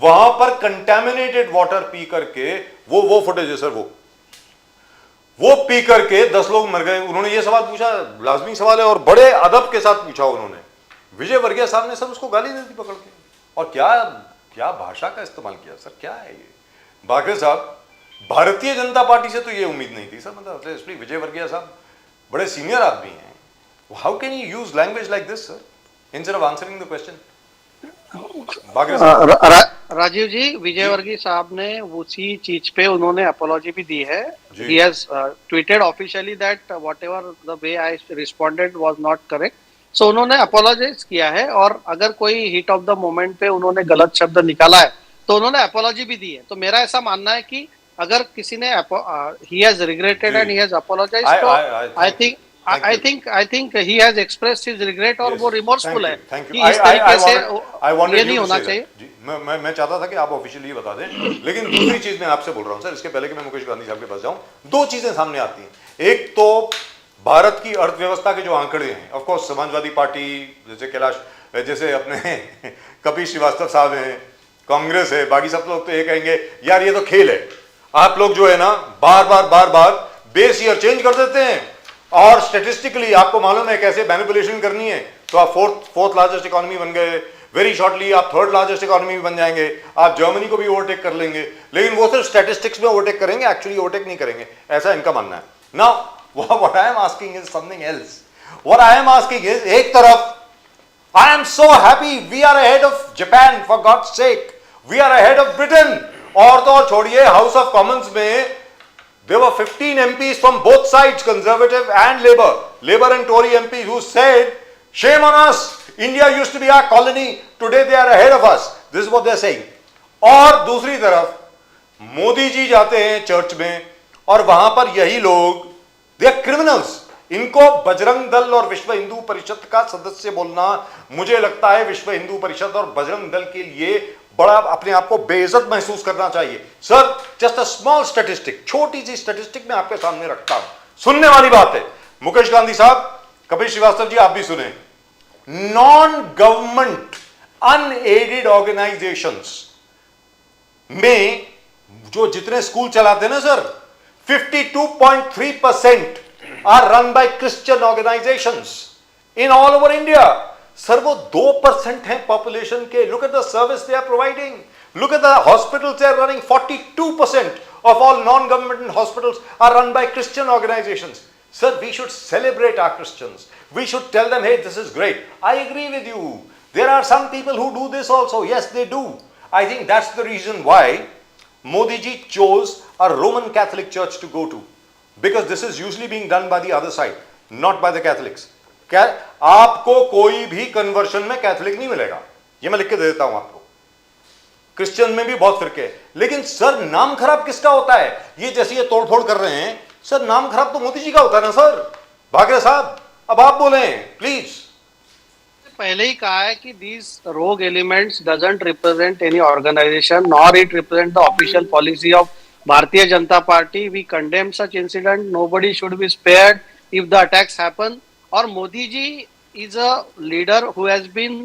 वहां पर कंटेमिनेटेड वाटर पी करके वो फुटेज है सर, वो पी करके 10 लोग मर गए। उन्होंने ये सवाल पूछा, लाजमी सवाल है, और बड़े अदब के साथ पूछा उन्होंने। विजय वर्गीय साहब ने सर उसको गाली दे दी पकड़ के, और क्या भाषा का इस्तेमाल किया सर, क्या है ये। बागे साहब, भारतीय जनता पार्टी से तो ये उम्मीद नहीं थी सर, मतलब स्पेशली विजय वर्गीय साहब बड़े सीनियर आदमी हैं, how can you use language like this sir instead of answering the question. Rajeev ji, Vijay Vargiya साहब ने उसी चीज पे उन्होंने अपॉलॉजी भी दी है। He has tweeted officially that whatever the way I responded was not correct. So उन्होंने apologize किया है, और अगर कोई हिट ऑफ द मोमेंट पे उन्होंने गलत शब्द निकाला है तो उन्होंने अपॉलॉजी भी दी है। तो मेरा ऐसा मानना है कि अगर किसी ने he has regretted and he has apologized, तो I think he has expressed his regret, और वो रिमोर्सफुल है कि इस तरीके से ये नहीं होना चाहिए। मैं चाहता था कि आप ऑफिशियली ये बता दें, लेकिन दूसरी चीज मैं आपसे बोल रहा हूं सर, इसके पहले कि मैं मुकेश गांधी साहब के पास जाऊं, दो चीजें सामने आती हैं। एक तो भारत की अर्थव्यवस्था के जो आंकड़े हैं, ऑफ कोर्स समाजवादी पार्टी जैसे कैलाश, जैसे अपने कपिल श्रीवास्तव साहब हैं, कांग्रेस है, बाकी सब लोग तो ये कहेंगे यार ये तो खेल है, आप लोग जो है ना बार बार बेस ईयर चेंज कर देते हैं, और स्टेटिस्टिकली आपको मालूम है कैसे मैनिपुलेशन करनी है, तो आप फोर्थ लार्जेस्ट इकोनॉमी बन गए, वेरी शॉर्टली आप 3rd लार्जेस्ट इकोनॉमी भी बन जाएंगे, आप जर्मनी को भी ओवरटेक कर लेंगे, लेकिन वो सिर्फ स्टैटिस्टिक्स में ओवरटेक करेंगे, एक्चुअली ओवरटेक नहीं करेंगे, ऐसा इनका मानना है। Now what I am asking is something else. What I am asking is, एक तरफ I am so happy we are ahead of Japan, for God's sake we are ahead of Britain, और तो और छोड़िए, हाउस ऑफ कॉमन्स में there were 15 MPs from both sides, Conservative and Labour and Tory MPs, who said, shame on us, India used to be our colony, today they are ahead of us. This is what they are saying. और दूसरी तरफ मोदी जी जाते हैं चर्च में, और वहां पर यही लोग, they are criminals, इनको बजरंग दल और विश्व हिंदू परिषद का सदस्य बोलना, मुझे लगता है विश्व हिंदू परिषद और बजरंग दल के लिए बड़ा अपने आप को बेइज्जत महसूस करना चाहिए। Sir just a small statistic, छोटी सी स्टैटिस्टिक मैं आपके सामने रखता हूं, सुनने वाली बात है। मुकेश गांधी साहब, कपिल श्रीवास्तव जी, आप भी सुने। नॉन गवर्नमेंट अनएडेड ऑर्गेनाइजेशंस में जो जितने स्कूल चलाते हैं ना sir, 52.3% are run by Christian organisations in all over India. Sir वो 2% है पॉपुलेशन के। Look at the service they are providing, look at the hospitals they are running. 42% of all non government hospitals are run by Christian organisations. Sir, we should celebrate our Christians. We should tell them, hey, this is great. I agree with you. There are some people who do this also. Yes, they do. I think that's the reason why Modi ji chose a Roman Catholic church to go to. Because this is usually being done by the other side, not by the Catholics. आपको कोई भी कन्वर्शन में कैथोलिक नहीं मिलेगा, ये मैं लिख के दे देता हूं आपको। क्रिश्चियन में भी बहुत फिरके हैं, लेकिन सर नाम खराब किसका होता है? ये जैसे ये तोड़फोड़ कर रहे हैं सर, नाम खराब तो मोदी जी का होता है ना सर। भागरे साहब अब आप बोलें प्लीज। पहले ही कहा है कि these rogue elements doesn't represent any organization nor it represent the official policy of Bharatiya Janata Party. We condemn such incident. Nobody should be spared if the attacks happen. और Modi ji is a leader who has been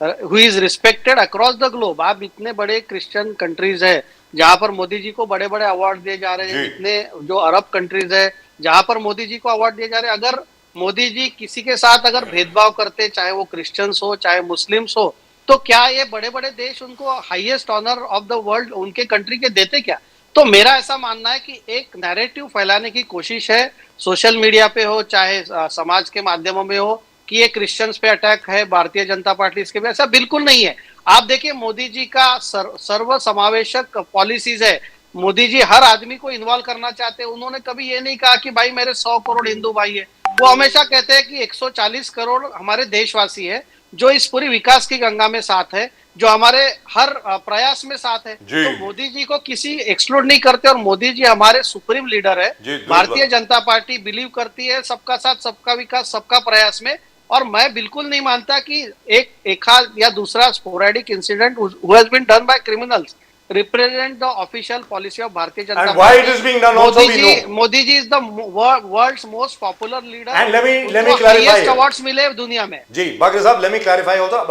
who is respected across the globe. आप इतने बड़े क्रिश्चियन कंट्रीज है जहां पर मोदी जी को बड़े बड़े अवार्ड दिए जा रहे हैं, इतने जो अरब कंट्रीज है जहां पर मोदी जी को अवार्ड दिए जा रहे हैं, अगर मोदी जी किसी के साथ अगर भेदभाव करते, चाहे वो क्रिश्चियंस हो चाहे मुस्लिम्स हो, तो क्या ये बड़े बड़े देश उनको highest honour of the world उनके कंट्री के देते क्या? तो मेरा ऐसा मानना है कि एक नैरेटिव फैलाने की कोशिश है, सोशल मीडिया पे हो चाहे समाज के माध्यमों में हो, कि ये क्रिश्चियंस पे अटैक है, भारतीय जनता पार्टी इसके भी, ऐसा बिल्कुल नहीं है। आप देखिए मोदी जी का सर्व समावेशक पॉलिसीज है, मोदी जी हर आदमी को इन्वॉल्व करना चाहते हैं। उन्होंने कभी ये नहीं कहा कि भाई मेरे 100 करोड़ हिंदू भाई है, वो हमेशा कहते हैं कि 140 करोड़ हमारे देशवासी है जो इस पूरी विकास की गंगा में साथ है, जो हमारे हर प्रयास में साथ है। तो मोदी जी को किसी एक्सक्लूड नहीं करते, और मोदी जी हमारे सुप्रीम लीडर है। भारतीय जनता पार्टी बिलीव करती है सबका साथ सबका विकास सबका प्रयास में, और मैं बिल्कुल नहीं मानता कि एक या दूसरा sporadic incident who has been done by criminals represent the official policy of Bharatiya Janata Party. And why it is being done also we know. Modi ji is the world's most popular leader. And let me clarify. Highest awards मिले दुनिया में. जी भागरे साहब, let me clarify also.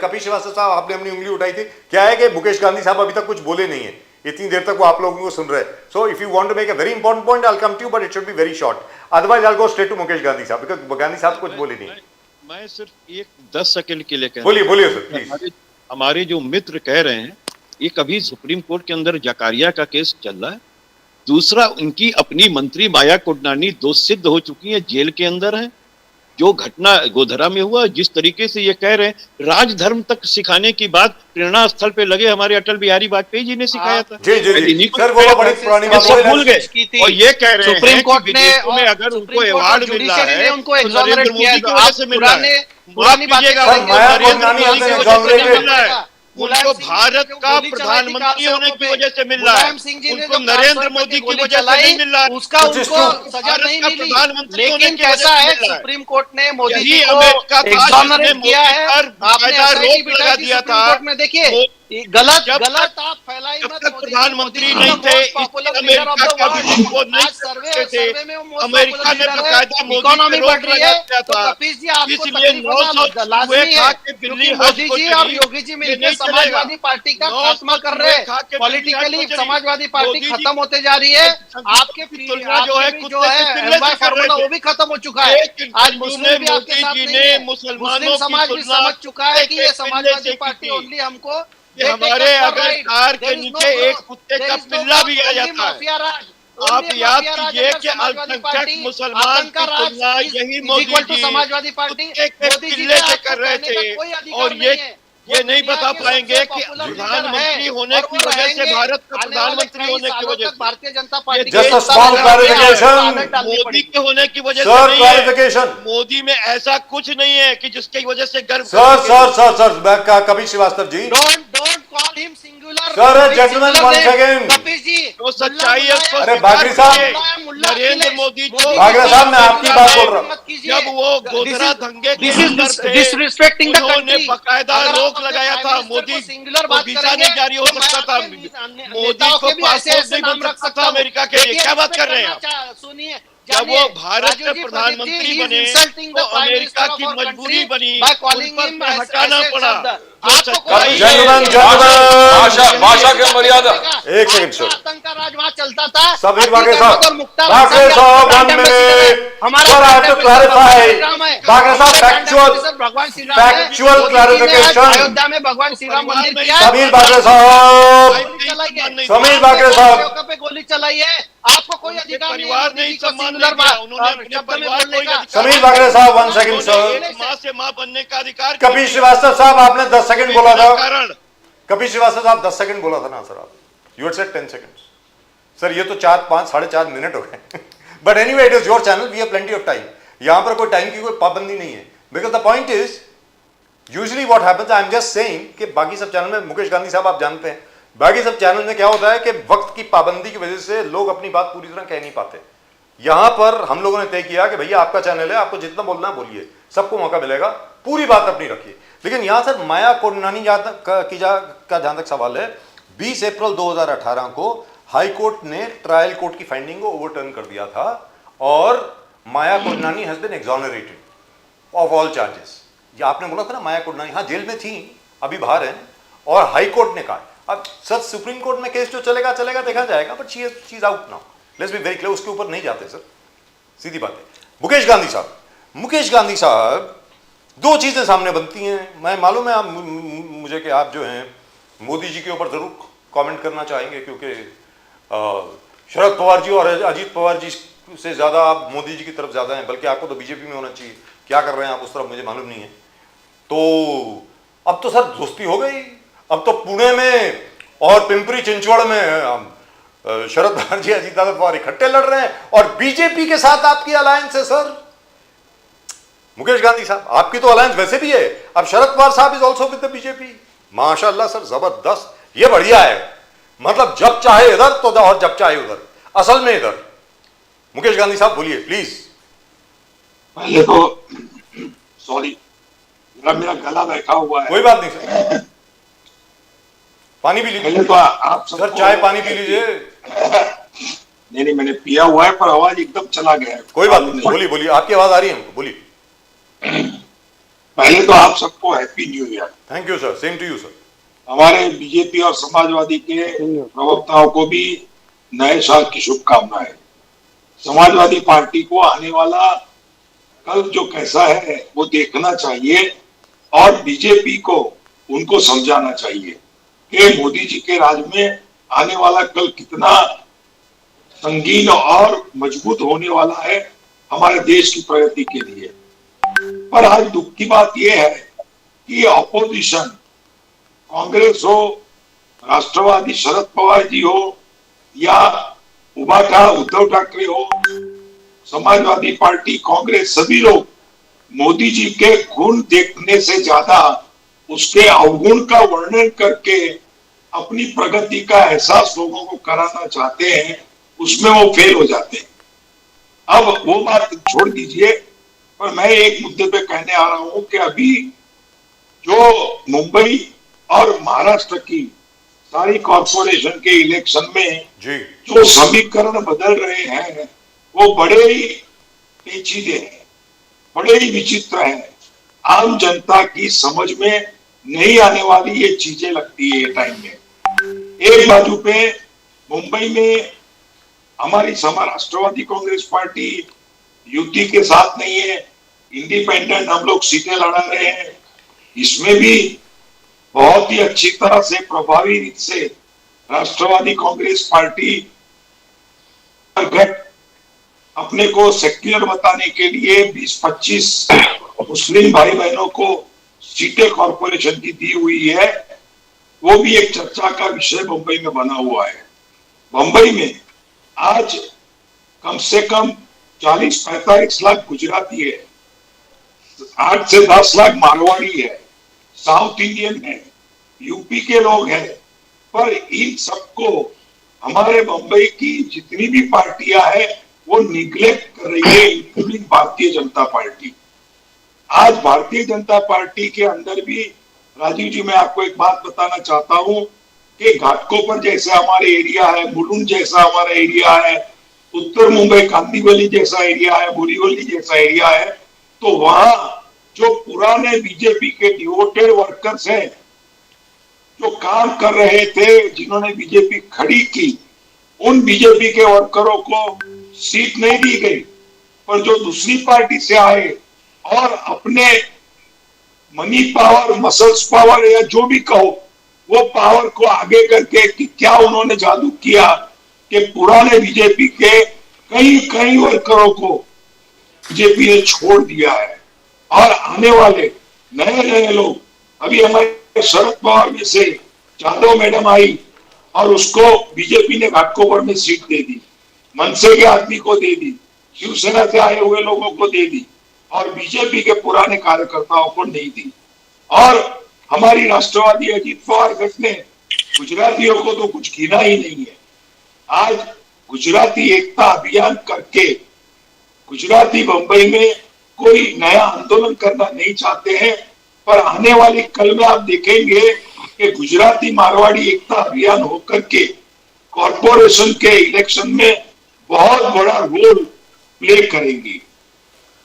Kapil Shrivastava साहब आपने अपनी उंगली उठाई थी, क्या है कि मुकेश गांधी साहब अभी तक कुछ बोले नहीं है, इतनी देर तक वो आप लोगों को सुन रहे हैं. So if you want to make a very important point, I'll come to you, but it should be very short. Otherwise I'll go straight to Mukesh Gandhi साहब, because गांधी साहब कुछ बोले नहीं. मैं सिर्फ एक 10 सेकंड के लिए कहना, बोलिए सर प्लीज. हमारे जो मित्र कह रहे हैं, एक अभी सुप्रीम कोर्ट के अंदर जकारिया का केस चल रहा है, दूसरा उनकी अपनी मंत्री माया कोडनानी दोष सिद्ध हो चुकी है, जेल के अंदर है। जो घटना गोधरा में हुआ, जिस तरीके से ये कह रहे हैं राजधर्म तक सिखाने की बात प्रेरणा स्थल पे लगे हमारे अटल बिहारी वाजपेयी जी ने सिखाया था। जी सर, वो बड़ी पुरानी बात भूल गए, और ये कह रहे हैं सुप्रीम कोर्ट ने अगर उनको अवार्ड मिल रहा है उनको एग्जॉनरेट किया है, की वजह से मिल रहा है। पुरानी बातें उनको भारत का प्रधानमंत्री होने की वजह से मिल रहा है, उनको नरेंद्र मोदी की वजह से नहीं मिल रहा है, उसका उनको सजा नहीं मिली। लेकिन कैसा है, सुप्रीम कोर्ट ने मोदी जी को एग्जॉनरेट किया है, आपने रोक लगा दिया था। देखिए गलत आप फैलाई मत। प्रधानमंत्री नहीं थे, अमेरिका का भी वो नहीं करते थे, अमेरिका ने बकायदा मोदी पे रोक लगा दिया था, इसलिए 900 लाजमी है क्योंकि मोदी जी और योगी जी मिलकर समाजवादी पार्टी का खात्मा कर रहे हैं। पॉलिटिकली समाजवादी पार्टी खत्म होते जा रही है, आपके जो है फॉर्मूला वो भी खत्म हो चुका है। आज मुस्लिम भी आपके साथ नहीं है, मुस्लिम समाज भी समझ चुका है कि ये समाजवादी पार्टी ओनली हमको हमारे अगर कार के नीचे एक कुत्ते का पिल्ला भी आ जाता है। आप याद कीजिए कि अल्पसंख्यक मुसलमान की तुलना यही मोदी जी समाजवादी पार्टी पिल्ले से कर रहे थे, और ये नहीं बता पाएंगे कि प्रधानमंत्री होने की वजह से, भारत का प्रधानमंत्री होने की वजह से, Bharatiya Janata party just a small clarification, Modi के होने की वजह से सर, नहीं क्लैरिफिकेशन, है। मोदी में ऐसा कुछ नहीं है कि जिसकी वजह से गर्व। Sir Kapil Shrivastava ji, don't call him singular, sir gentleman once again, Kapil ji जो सच्चाई है उसको अरे बागरी साहब, नरेंद्र मोदी जो बागरी साहब मैं आपकी बात बोल रहा हूँ, जब वो गोधरा दंगे के अंदर थे, डिसरिस्पेक्टिंग द उन्होंने कंट्री, बकायदा रोक लगाया था। मोदी सिंगुलर को वीजा नहीं जारी हो सकता था, मोदी को पासपोर्ट नहीं बन सकता था अमेरिका के लिए। क्या बात कर रहे हैं आप? सुनिए, जब वो भारत के प्रधानमंत्री बने तो अमेरिका की मजबूरी बनी, उन पर हटाना पड़ा। भाषा के मर्यादा। एक सेकंड सर, आतंक का राज वहाँ चलता था। सबीर बागरे साहब, बागरे साहब 1 minute, sir I have to clarify, Bagre साहब फैक्चुअल क्लैरिफिकेशन, अयोध्या में भगवान श्री राम मंदिर किया, समीर बागरे साहब, समीर बागरे साहब पे गोली चलाई है, आपको कोई अधिकार परिवार नहीं सम्मान दिया, उन्होंने अपने परिवार को। समीर बागरे साहब 1 सेकंड सर, माँ से माँ बनने का अधिकार। कपिल श्रीवास्तव साहब आपने 10 सेकंड बोला था, कपिल श्रीवास्तव साहब 10 सेकंड बोला था ना सर, आप you had said 10 seconds sir, ये तो 4-5-4.5 मिनट हो गए। But anyway it is your channel, we have plenty of time, यहां पर कोई टाइम की कोई पाबंदी नहीं है, because the point is usually what happens, I am just saying कि बाकी सब चैनल में, मुकेश गांधी साहब आप जानते हैं, बाकी सब चैनल में क्या होता है कि वक्त की पाबंदी की वजह से लोग अपनी बात पूरी तरह कह नहीं पाते। यहां पर हम लोगों ने तय किया कि भैया आपका चैनल है, आपको जितना बोलना है बोलिए, सबको मौका मिलेगा, पूरी बात अपनी रखिए। लेकिन यहां सर माया कोडनानी का जहां तक सवाल है, 20 अप्रैल 2018 को हाई कोर्ट ने ट्रायल कोर्ट की फाइंडिंग को ओवरटर्न कर दिया था और Maya Kodnani has been exonerated of all charges. ये आपने बोला था ना, माया कोडनानी हाँ जेल में थी, अभी बाहर हैं, और हाई कोर्ट ने कहा। अब सर सुप्रीम कोर्ट में केस जो चलेगा चलेगा, देखा जाएगा, but she is out now, let's be very clear, उसके ऊपर नहीं जाते सर, सीधी बात है। मुकेश गांधी साहब, दो चीजें सामने बनती हैं। मैं मालूम है आप मुझे कि आप जो हैं मोदी जी के ऊपर जरूर कमेंट करना चाहेंगे, क्योंकि शरद पवार जी और अजीत पवार जी से ज्यादा आप मोदी जी की तरफ ज्यादा हैं, बल्कि आपको तो बीजेपी में होना चाहिए। क्या कर रहे हैं आप उस तरफ मुझे मालूम नहीं है। तो अब तो सर दोस्ती हो गई, अब तो पुणे में और पिंपरी चिंचवड़ में शरद पवार जी अजीत पवार इकट्ठे लड़ रहे हैं, और बीजेपी के साथ आपकी अलायंस है सर। मुकेश गांधी साहब, आपकी तो अलायंस वैसे भी है, अब शरद पवार साहब is also with the BJP. माशाल्लाह सर, जबरदस्त, ये बढ़िया है, मतलब जब चाहे इधर तो और जब चाहे उधर, असल में इधर। मुकेश गांधी साहब बोलिए प्लीज। पहले तो सॉरी, मेरा गला बैठा हुआ है। कोई बात नहीं सर, पानी पी लीजिए। पहले तो आप सर चाय पानी पी लीजिए। नहीं, मैंने पिया हुआ है, पर आवाज एकदम चला गया है। कोई बात नहीं, बोलिए बोलिए, आपकी आवाज आ रही है हमको, बोलिए। पहले तो आप सबको happy new year. Thank you sir, same to you sir. हमारे बीजेपी और समाजवादी के प्रवक्ताओं को भी नए साल की शुभकामनाएं। समाजवादी पार्टी को आने वाला कल जो कैसा है वो देखना चाहिए, और बीजेपी को उनको समझाना चाहिए कि मोदी जी के राज में आने वाला कल कितना संगीन और मजबूत होने वाला है हमारे देश की प्रगति के लिए। पर आज दुख की बात यह है कि ऑपोजिशन, कांग्रेस हो, राष्ट्रवादी शरद पवार जी हो, या उबाटा उद्धव ठाकरे हो, समाजवादी पार्टी, कांग्रेस, सभी लोग मोदी जी के गुण देखने से ज्यादा उसके अवगुण का वर्णन करके अपनी प्रगति का एहसास लोगों को कराना चाहते हैं, उसमें वो फेल हो जाते हैं। अब वो बात छोड़ दीजिए, पर मैं एक मुद्दे पे कहने आ रहा हूं कि अभी जो मुंबई और महाराष्ट्र की सारी कॉर्पोरेशन के इलेक्शन में जी जो समीकरण बदल रहे हैं वो बड़े ही पेचीदे हैं, बड़े ही विचित्र हैं। आम जनता की समझ में नहीं आने वाली ये चीजें लगती है ये टाइम में। एक बाजू पे मुंबई में हमारी राष्ट्रवादी कांग्रेस पार्टी युति के साथ नहीं है, इंडिपेंडेंट हम लोग सीटें लड़ा रहे हैं, इसमें भी बहुत ही अच्छी तरह से प्रभावी रीत से राष्ट्रवादी कांग्रेस पार्टी अपने को सेक्युलर बताने के लिए 20-25 मुस्लिम भाई बहनों को सीटें कॉर्पोरेशन की दी हुई है। वो भी एक चर्चा का विषय मुंबई में बना हुआ है। मुंबई में आज कम से कम 40-45 लाख गुजराती है, 8 से 10 लाख मारवाड़ी है, साउथ इंडियन है, यूपी के लोग हैं। पर इन सबको हमारे मुंबई की जितनी भी पार्टियां हैं वो निग्लेक्ट कर रही है, इंक्लूडिंग भारतीय जनता पार्टी। आज भारतीय जनता पार्टी के अंदर भी, राजीव जी मैं आपको एक बात बताना चाहता हूं कि घाटकोपर जैसा हमारे एरिया है, मुलुंड जैसा हमारा एरिया है, उत्तर मुंबई कांदिवली जैसा एरिया है, बोरीवली जैसा एरिया है, तो वहां जो पुराने बीजेपी के डिवोटेड वर्कर्स हैं जो काम कर रहे थे, जिन्होंने बीजेपी खड़ी की, उन बीजेपी के वर्करों को सीट नहीं दी गई। पर जो दूसरी पार्टी से आए और अपने मनी पावर, मसल्स पावर या जो भी कहो, वो पावर को आगे करके कि क्या उन्होंने जादू किया कि पुराने बीजेपी के कई वर्करों को बीजेपी ने छोड़ दिया है। और आने वाले नए लोग, अभी हमारे शरद पवार में से जादव मैडम आई और उसको बीजेपी ने घाटकोपर में सीट दे दी, मनसे के आदमी को दे दी, शिवसेना से आए हुए लोगों को दे दी, और बीजेपी के पुराने कार्यकर्ताओं को नहीं दी। और हमारी राष्ट्रवादी अजीत पवार गठ ने गुजरातियों को तो कुछ गिना ही नहीं है। आज गुजराती एकता अभियान करके गुजराती बंबई में कोई नया आंदोलन करना नहीं चाहते हैं, पर आने वाली कल में आप देखेंगे कि गुजराती मारवाड़ी एकता अभियान होकर के कॉरपोरेशन के इलेक्शन में बहुत बड़ा रोल प्ले करेंगी।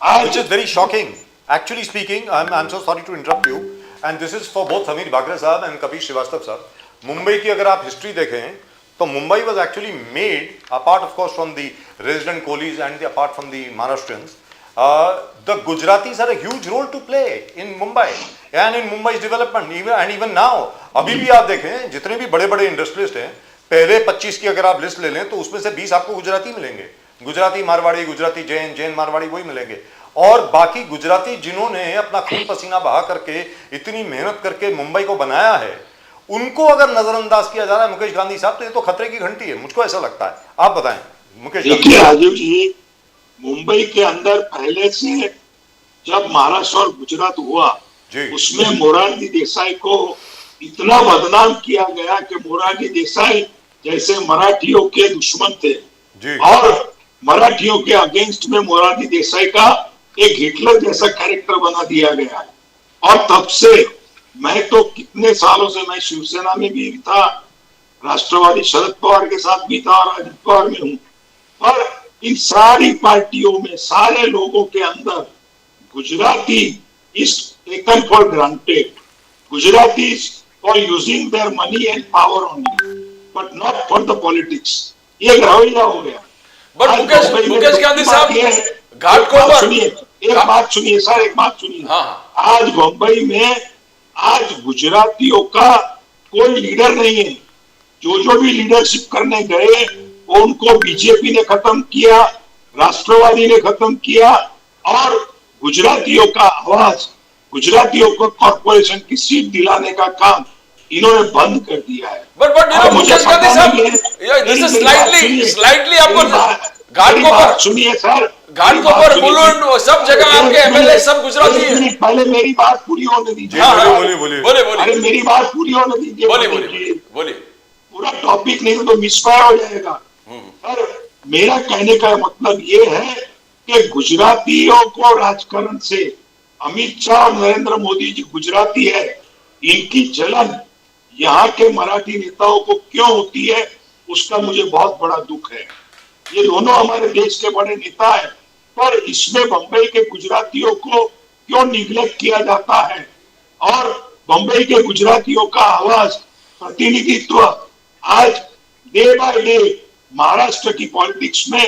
आज Which is very shocking. Actually speaking, I'm so sorry to interrupt you, and this is for both Sameer Bagre साहब and Kapish Srivastava साहब. मुंबई की अगर आप हिस्ट्री देखें तो Mumbai was actually made, apart of course from the resident Kohlis and apart from the Maharashtrians, the Gujaratis had a huge role to play in Mumbai and in Mumbai's development. Even now, अभी भी आप देखें जितने भी बड़े बड़े इंडस्ट्रियलिस्ट हैं, पहले 25 की अगर आप लिस्ट ले लें तो उसमें से 20 आपको गुजराती मिलेंगे, गुजराती मारवाड़ी, गुजराती जैन, जैन मारवाड़ी वही मिलेंगे। और बाकी गुजराती जिन्होंने अपना खून पसीना बहा करके इतनी मेहनत करके मुंबई को बनाया है, उनको अगर नजरअंदाज किया जा रहा है मुकेश गांधी साहब, तो ये तो खतरे की घंटी है, मुझको ऐसा लगता है। आप बताएं मुकेश। देखिए राजीव जी, मुंबई के अंदर पहले से जब महाराष्ट्र और गुजरात हुआ उसमें मोरारजी देसाई को इतना बदनाम किया गया कि मोरारजी देसाई जैसे मराठियों के दुश्मन थे जी। और मराठियों के अगेंस्ट में मोरारजी देसाई का एक हिटलर जैसा कैरेक्टर बना दिया गया है। और तब से मैं तो कितने सालों से मैं शिवसेना में भी था, राष्ट्रवादी शरद पवार के साथ भी था और अजित पवार में हूं, पर इन सारी पार्टियों में सारे लोगों के अंदर Gujarati is taken for granted, Gujarati for using their money and power only but not for the politics. ये रवैया हो गया। बट मुकेश गांधी साहब घाटकोपर, एक बात सुनिए सर, एक बात सुनिए। हाँ। आज मुंबई में आज गुजरातियों का कोई लीडर नहीं है। जो भी लीडरशिप करने गए वो उनको बीजेपी ने खत्म किया, राष्ट्रवादी ने खत्म किया और गुजरातियों का आवाज, गुजरातियों को कॉर्पोरेशन की सीट दिलाने का काम इन्होंने बंद कर दिया है। बट मुकेश गांधी साहब, दिस इज स्लाइटली आपको घाटकोपर सुनिए सर, घाटकोपर मुलुंड सब जगह आपके एमएलए सब गुजराती हैं। पहले मेरी बात पूरी होने दीजिए। बोले अरे मेरी बात पूरी होने दीजिए। बोलिए। पूरा टॉपिक नहीं तो मिसफायर हो जाएगा। सर मेरा कहने का मतलब ये है कि गुजरातियों को राजकारण से, अमित शाह और नरेंद्र मोदी जी गुजराती है, इनकी जलन यहाँ के मराठी नेताओं को क्यों होती है उसका मुझे बहुत बड़ा दुख है। ये दोनों हमारे देश के बड़े नेता हैं, पर इसमें बंबई के गुजरातियों को क्यों निग्लेक्ट किया जाता है और बंबई के गुजरातियों का आवाज, प्रतिनिधित्व आज डे बाय डे महाराष्ट्र की पॉलिटिक्स में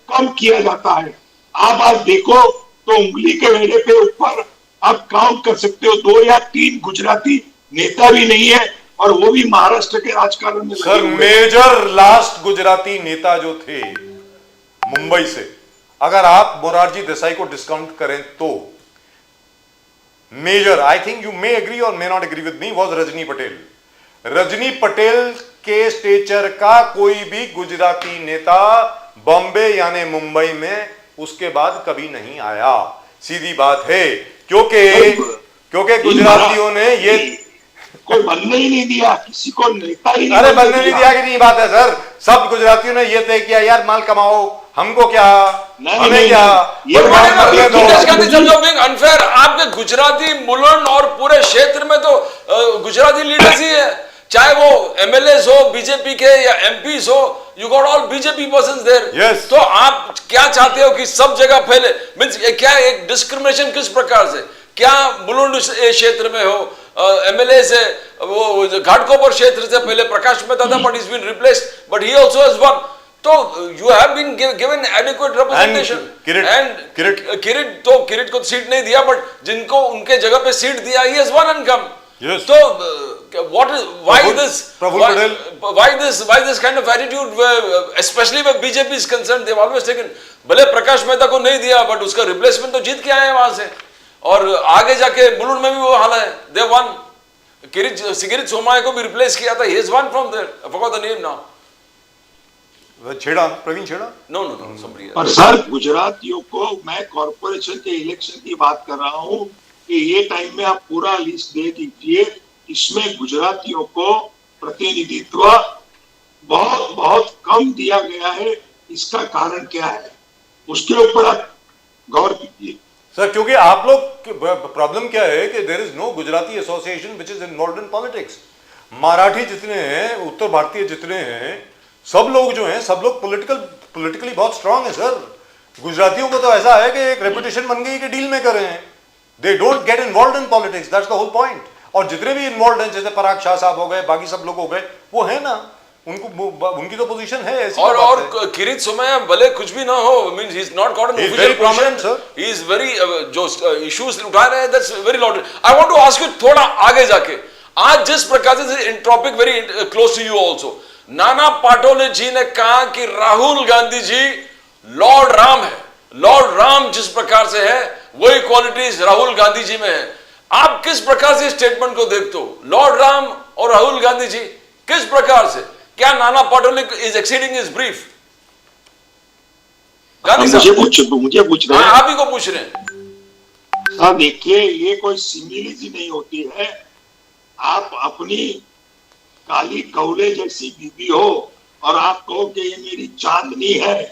कम किया जाता है। आप आज देखो तो उंगली के वेढ़े पे ऊपर आप काउंट कर सकते हो 2 या 3 गुजराती नेता भी नहीं है और वो भी महाराष्ट्र के राजकारण में। सर मेजर लास्ट गुजराती नेता जो थे मुंबई से, अगर आप मोरारजी देसाई को डिस्काउंट करें तो major, I think you may agree or may not agree with me, was Rajni Patel. Rajni Patel के स्टेचर का कोई भी गुजराती नेता बॉम्बे यानी मुंबई में उसके बाद कभी नहीं आया। सीधी बात है, क्योंकि गुजरातियों ने ये कोई बनने ही नहीं दिया, किसी को नेता ही नहीं। अरे बनने नहीं दिया कि नहीं बात है सर, सब गुजरातियों ने ये तय किया यार माल कमाओ, हमको क्या, हमें क्या। अनफेयर आपके गुजराती मुलुंड और पूरे क्षेत्र में तो गुजराती लीडर्स ही है, चाहे वो एमएलएस हो बीजेपी के या एमपीस हो, you got all BJP persons there. तो आप क्या चाहते हो कि सब जगह फैले, मींस क्या एक डिस्क्रिमिनेशन किस प्रकार से, क्या मुलुंड क्षेत्र में हो एमएलए से, वो घाटकोपर क्षेत्र से पहले प्रकाश मेहता था but is been replaced but he also has won. तो you have been given adequate representation and Kirit को सीट नहीं दिया बट जिनको उनके जगह पे सीट दिया he has one and come. So what is why this kind of attitude especially where BJP is concerned, they've always taken, भले प्रकाश मेहता को नहीं दिया बट उसका रिप्लेसमेंट तो जीत के आए हैं वहां से और आगे जाके मुलुंड में भी वो हाल है, they won। किरीट सोमाय को भी रिप्लेस किया था, he has won from there, I forgot the name now। छेड़ा, प्रवीण छेड़ा? No, somebody else। पर सर गुजरातियों को, मैं कॉर्पोरेशन के इलेक्शन की बात कर रहा हूँ, कि ये टाइम में आप पूरा लिस्ट दे दीजिए, इसमें गुजरातियों को प्रतिनिधित्व बहुत बहुत कम दिया गया है, इसका कारण क्या है, उसके ऊपर आप गौर कीजिए। सर, क्योंकि आप लोग प्रॉब्लम क्या है कि there is no Gujarati association which is involve in politics. Marathi जितने हैं, उत्तर भारतीय जितने हैं, सब लोग जो हैं, सब लोग पॉलिटिकली बहुत स्ट्रांग है सर। गुजरातियों को तो ऐसा है कि एक रेपुटेशन बन गई कि डील मेकर हैं, they don't get involve in politics, that's the whole point. और जितने भी इन्वॉल्व हैं, जैसे पराग शाह साहब हो गए, बाकी सब लोग हो गए, वो है ना, उनकी तो पोजीशन है ऐसी। और किरीट सोमैया भले कुछ भी ना हो, means he is not got an official prominent, sir. He is very, जो इश्यूज उठा रहे हैं, that's very loaded. I want to ask you थोड़ा आगे जाके, आज जिस प्रकार से topic very close to you also, Nana Patole ji ने कहा कि राहुल गांधी जी लॉर्ड राम है। लॉर्ड राम जिस प्रकार से है, वही क्वालिटीज राहुल गांधी जी में है। आप किस प्रकार से स्टेटमेंट को देखते हो, लॉर्ड राम और राहुल गांधी जी किस प्रकार से? क्या नाना Patole is exceeding his brief? Gandhi साहब मुझे पूछ रहे हैं, आप ही को पूछ रहे हैं। साहब देखिए, ये कोई सिमिलिटी नहीं होती है। आप अपनी काली कौले जैसी बीबी हो और आप कहो कि ये मेरी चांदनी है,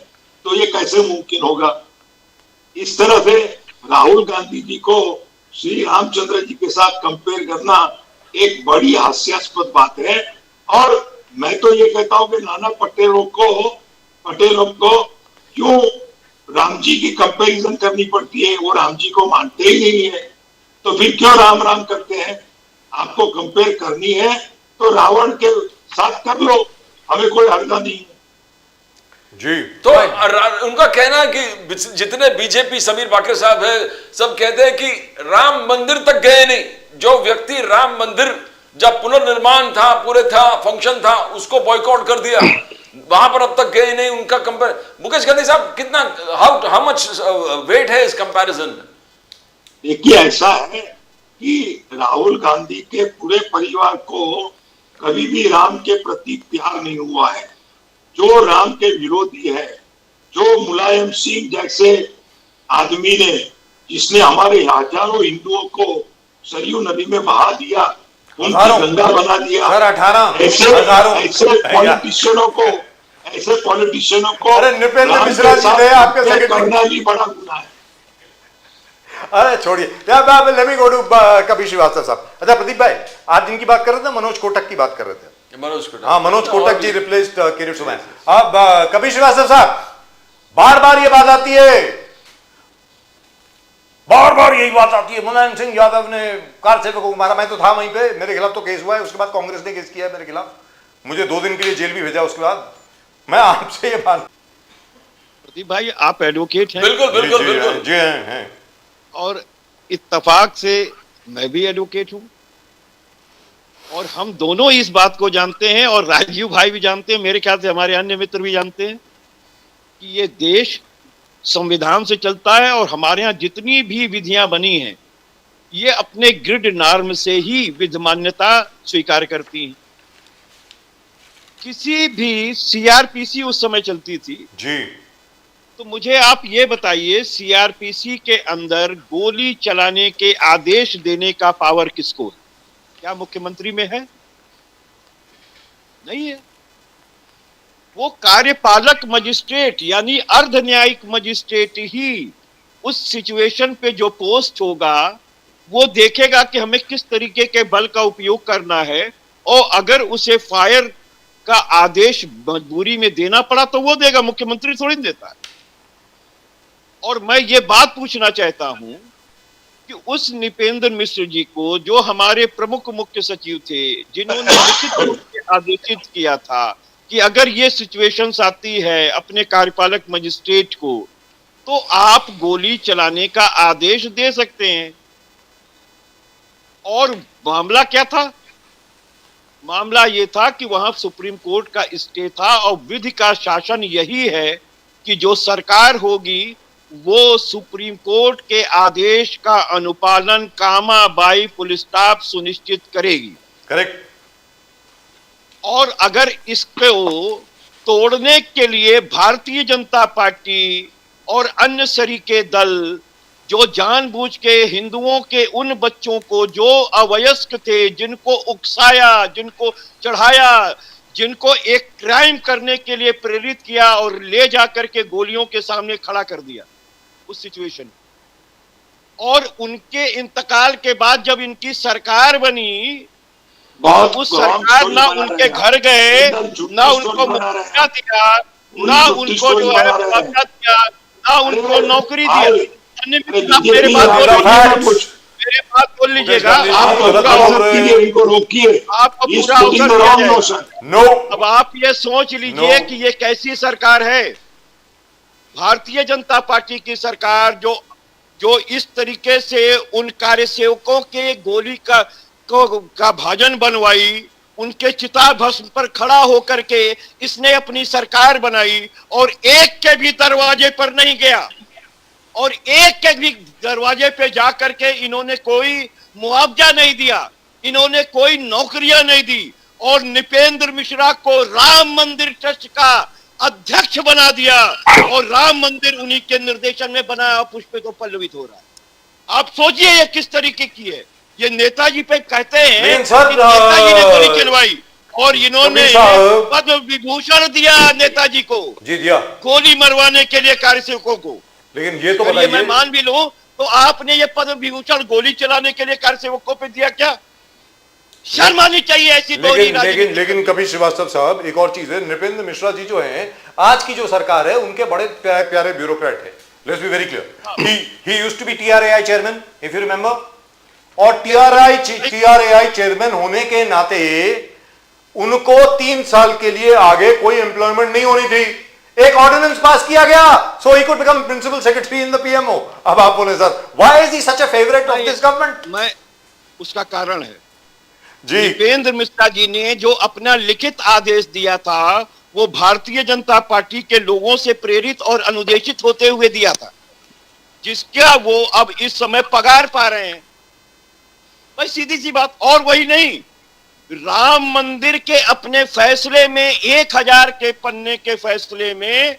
तो ये कैसे मुमकिन होगा? इस तरह से राहुल गांधी जी को श्री रामचंद्र जी के साथ कंपेयर करना एक बड़ी हास्यास्पद बात है। और मैं तो ये कहता हूं कि नाना पटेलों को क्यों राम जी की कंपैरिजन करनी पड़ती है? वो राम जी को मानते ही नहीं है, तो फिर क्यों राम राम करते हैं? आपको कंपेयर करनी है तो रावण के साथ कर लो, हमें कोई हर्जा नहीं है जी। तो उनका कहना है कि जितने बीजेपी समीर बाकर साहब है, सब कहते हैं कि राम मंदिर तक गए नहीं। जो व्यक्ति राम मंदिर जब पुनर्निर्माण था, पूरे था, फंक्शन था, उसको बॉयकॉट कर दिया, वहां पर अब तक गए नहीं। उनका कंपेयर, मुकेश गांधी साहब, कितना हाउ मच वेट है इस कंपैरिजन में? देखिए, ऐसा है कि राहुल गांधी के पूरे परिवार को कभी भी राम के प्रति प्यार नहीं हुआ है। जो राम के विरोधी है, जो मुलायम सिंह जैसे आदमी ने, जिसने हमारे हजारों हिंदुओं को सरयू नदी में बहा दिया, उनकी गंगा बना दिया, सर 18 ऐसे पॉलिटिशियनों को अरे नृपेंद्र मिश्रा जी थे आपके सेक्रेटरी, करना भी बड़ा गुनाह है। अरे छोड़िए, let me go to Kapil Shrivastava साहब। अच्छा प्रदीप भाई, आज जिनकी बात कर रहे थे, मनोज कोटक की बात कर रहे थे। मनोज कोटक, हाँ, मनोज कोटक जी रिप्लेस्ड किरीट सोमैया। अब कपिल श्रीवास्तव साहब, बार बार ये बात आती है, बार बार यही बात आती है, मुलायम सिंह यादव ने कार सेवकों को मारा। मैं तो था वहीं पे, मेरे खिलाफ तो केस हुआ है, उसके बाद कांग्रेस ने केस किया है मेरे खिलाफ, मुझे 2 दिन के लिए जेल भी भेजा उसके बाद। मैं आपसे ये बात, प्रदीप भाई आप एडवोकेट हैं, बिल्कुल बिल्कुल बिल्कुल जी हैं, और इत्तेफाक से मैं भी एडवोकेट हूं, और हम दोनों इस बात को जानते हैं, और राजीव भाई भी जानते हैं, मेरे ख्याल से हमारे अन्य मित्र भी जानते हैं कि ये देश संविधान से चलता है, और हमारे यहाँ जितनी भी विधियां बनी हैं, ये अपने ग्रिड नॉर्म से ही विधि मान्यता स्वीकार करती हैं। किसी भी सीआरपीसी उस समय चलती थी जी। तो मुझे आप ये बताइए, सीआरपीसी के अंदर गोली चलाने के आदेश देने का पावर किसको है? क्या मुख्यमंत्री में है? नहीं है। वो कार्यपालक मजिस्ट्रेट यानी अर्ध न्यायिक मजिस्ट्रेट ही उस सिचुएशन पे जो पोस्ट होगा, वो देखेगा कि हमें किस तरीके के बल का उपयोग करना है, और अगर उसे फायर का आदेश मजबूरी में देना पड़ा तो वो देगा, मुख्यमंत्री थोड़ी देता है। और मैं ये बात पूछना चाहता हूं कि उस नृपेंद्र मिश्र जी को, जो हमारे प्रमुख मुख्य सचिव थे, जिन्होंने लिखित रूप से आदेशित किया था कि अगर ये सिचुएशंस आती है अपने कार्यपालक मजिस्ट्रेट को, तो आप गोली चलाने का आदेश दे सकते हैं। और मामला क्या था? मामला ये था कि वहां सुप्रीम कोर्ट का स्टे था, और विधि का शासन यही है कि जो सरकार होगी वो सुप्रीम कोर्ट के आदेश का अनुपालन कामा बाई पुलिस स्टाफ सुनिश्चित करेगी। करेक्ट। और अगर इसको तोड़ने के लिए भारतीय जनता पार्टी और अन्य शरीके दल जो जानबूझ के हिंदुओं के उन बच्चों को जो अवयस्क थे, जिनको उकसाया, जिनको चढ़ाया, जिनको एक क्राइम करने के लिए प्रेरित किया और ले जाकर के गोलियों के सामने खड़ा कर दिया उस सिचुएशन। और उनके इंतकाल के बाद जब इनकी सरकार बनी, बहुत उस सरकार ना उनके घर गए, ना उनको मुआवजा दिया, ना उनको जो है मुआवजा दिया, ना उनको नौकरी दिया। मेरे बात बोल लीजिएगा, इनको रोकिए, आपको पूरा अवसर दिया जाएगा। नो, अब आप ये सोच लीजिए कि ये कैसी सरकार है। भारतीय जनता पार्टी की सरकार जो इस तरीके से उन कार्यसेवकों के गोली का भाजन बनवाई, उनके चिता भस्म पर खड़ा होकर के इसने अपनी सरकार बनाई, और एक के भी दरवाजे पर नहीं गया, और एक के भी दरवाजे पे जाकर के इन्होंने कोई मुआवजा नहीं दिया, इन्होंने कोई नौकरियां नहीं दी, और नृपेंद्र मिश्रा को राम मंदिर ट्रस्ट का अध्यक्ष बना दिया, और राम मंदिर उन्हीं के निर्देशन में बना, पुष्प तो पल्लवित हो रहा है। आप सोचिए ये किस तरीके की है। ये नेताजी पे कहते हैं कि नेताजी ने गोली चलवाई, और इन्होंने पद्म विभूषण दिया नेताजी को, जी दिया, गोली मरवाने के लिए कार्यसेवकों को। लेकिन ये तो अगर ये मैं बताइए, मान भी लूं तो आपने ये पद्म विभूषण गोली चलाने के लिए कार्यसेवकों पे दिया क्या? शर्म आनी चाहिए ऐसी लेकिन कपिल श्रीवास्तव साहब, एक और चीज है, नृपेंद्र मिश्रा जी जो हैं, आज की जो सरकार है उनके बड़े प्यारे ब्यूरोक्रेट है। Let's be very clear, he used to be TRAI chairman, if you remember, और TRAI चेयरमैन होने के नाते उनको 3 साल के लिए आगे कोई एम्प्लॉयमेंट नहीं होनी थी। एक ऑर्डिनेंस पास किया गया, so he could become principal secretary in the PMO। अब आप बोले sir, why is he such a favourite of this government? मैं उसका कारण है जी, नृपेंद्र मिश्रा जी ने जो अपना लिखित आदेश दिया था, वो भारतीय जनता पार्टी के लोगों से प्रेरित और अनुदेशित होते हुए दिया था, जिसका वो अब इस समय पगार पा रहे हैं। भाई सीधी सी बात। और वही नहीं, राम मंदिर के अपने फैसले में 1000 के पन्ने के फैसले में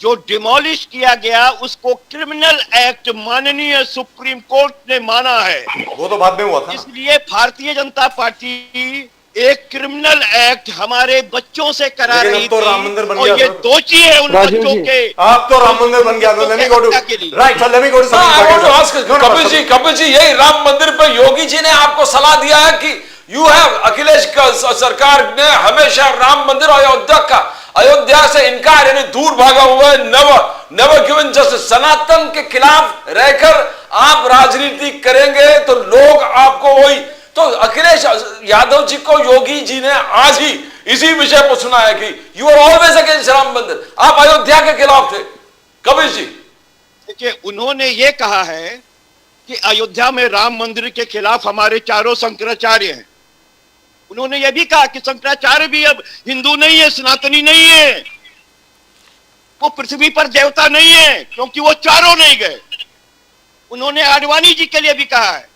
जो डिमोलिश किया गया, उसको क्रिमिनल एक्ट माननीय सुप्रीम कोर्ट ने माना है। वो तो बाद में हुआ था। इसलिए भारतीय जनता पार्टी एक क्रिमिनल एक्ट हमारे बच्चों से करा रही तो राम थी, मंदिर बन और गया ये सर। दोषी है उन बच्चों के। आप तो राम मंदिर बन गया। Let me go to right. So let me go to something. Kapil ji, यही राम मंदिर पर योगी जी ने आपको सलाह दिया है कि यू हैव, अखिलेश सरकार ने हमेशा राम मंदिर अयोध्या से इनकार, यानी दूर भागा हुआ है, नेवर गिवन जस्टिस। सनातन के खिलाफ रहकर आप राजनीति करेंगे तो लोग आपको वही, तो अखिलेश यादव जी को योगी जी ने आज ही इसी विषय पर सुना है कि you are always against Ram Mandir, आप अयोध्या के खिलाफ थे। कपिल जी देखिए, उन्होंने ये कहा है कि अयोध्या में राम मंदिर के खिलाफ हमारे चारों शंकराचार्य हैं। उन्होंने ये भी कहा कि शंकराचार्य भी अब हिंदू नहीं है, सनातनी नहीं है, वो पृथ्वी पर देवता नहीं है, क्योंकि वो चारों नहीं गए। उन्होंने आडवाणी जी के लिए भी कहा है।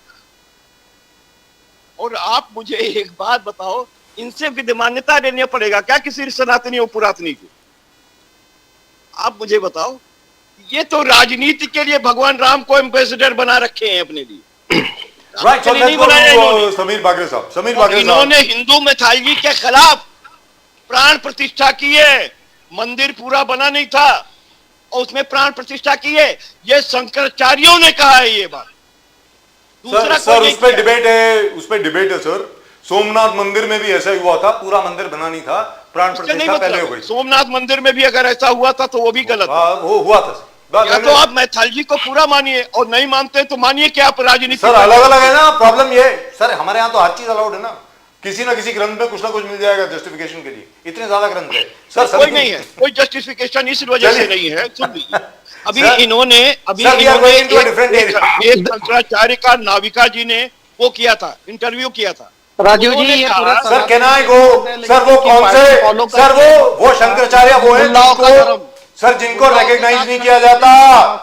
और आप मुझे एक बात बताओ, इनसे विधिमान्यता लेनी पड़ेगा क्या किसी सनातनी और पुरातनी को? आप मुझे बताओ, ये तो राजनीति के लिए भगवान राम को एम्बेसडर बना रखे हैं अपने लिए। Right, so let's go to Sameer Bagre साहब। इन्होंने हिंदू मिथाई के खिलाफ प्राण प्रतिष्ठा की है। मंदिर पूरा बना नहीं था और उसमें प्राण प्रतिष्ठा की है, ये शंकराचार्यों ने कहा है ये बात। दूसरा सर उस पे डिबेट है सर। सोमनाथ मंदिर में भी ऐसा ही हुआ था, पूरा मंदिर बना नहीं था, प्राण प्रतिष्ठा पहले हो गई। सोमनाथ मंदिर में भी अगर ऐसा हुआ था तो वो भी गलत है। वो हुआ था सर। या तो आप मैथाल जी को पूरा मानिए, और नहीं मानते तो मानिए कि आप राजनीति सर अलग अलग है ना। प्रॉब्लम ये सर, हमारे यहाँ तो हर चीज अलाउड है ना, किसी ना किसी ग्रंथ में कुछ ना कुछ मिल जाएगा जस्टिफिकेशन के लिए। इतने ज्यादा ग्रंथ है सर। कोई नहीं है, कोई जस्टिफिकेशन इस वजह से नहीं है। सुन लीजिए, अभी इन्होंने एक शंकराचार्य का नाविका जी ने वो किया था, इंटरव्यू किया था। राजीव जी, ये पूरा sir can I go? Sir वो कौन से, सर वो शंकराचार्य वो है सर जिनको रिकॉग्नाइज नहीं किया जाता।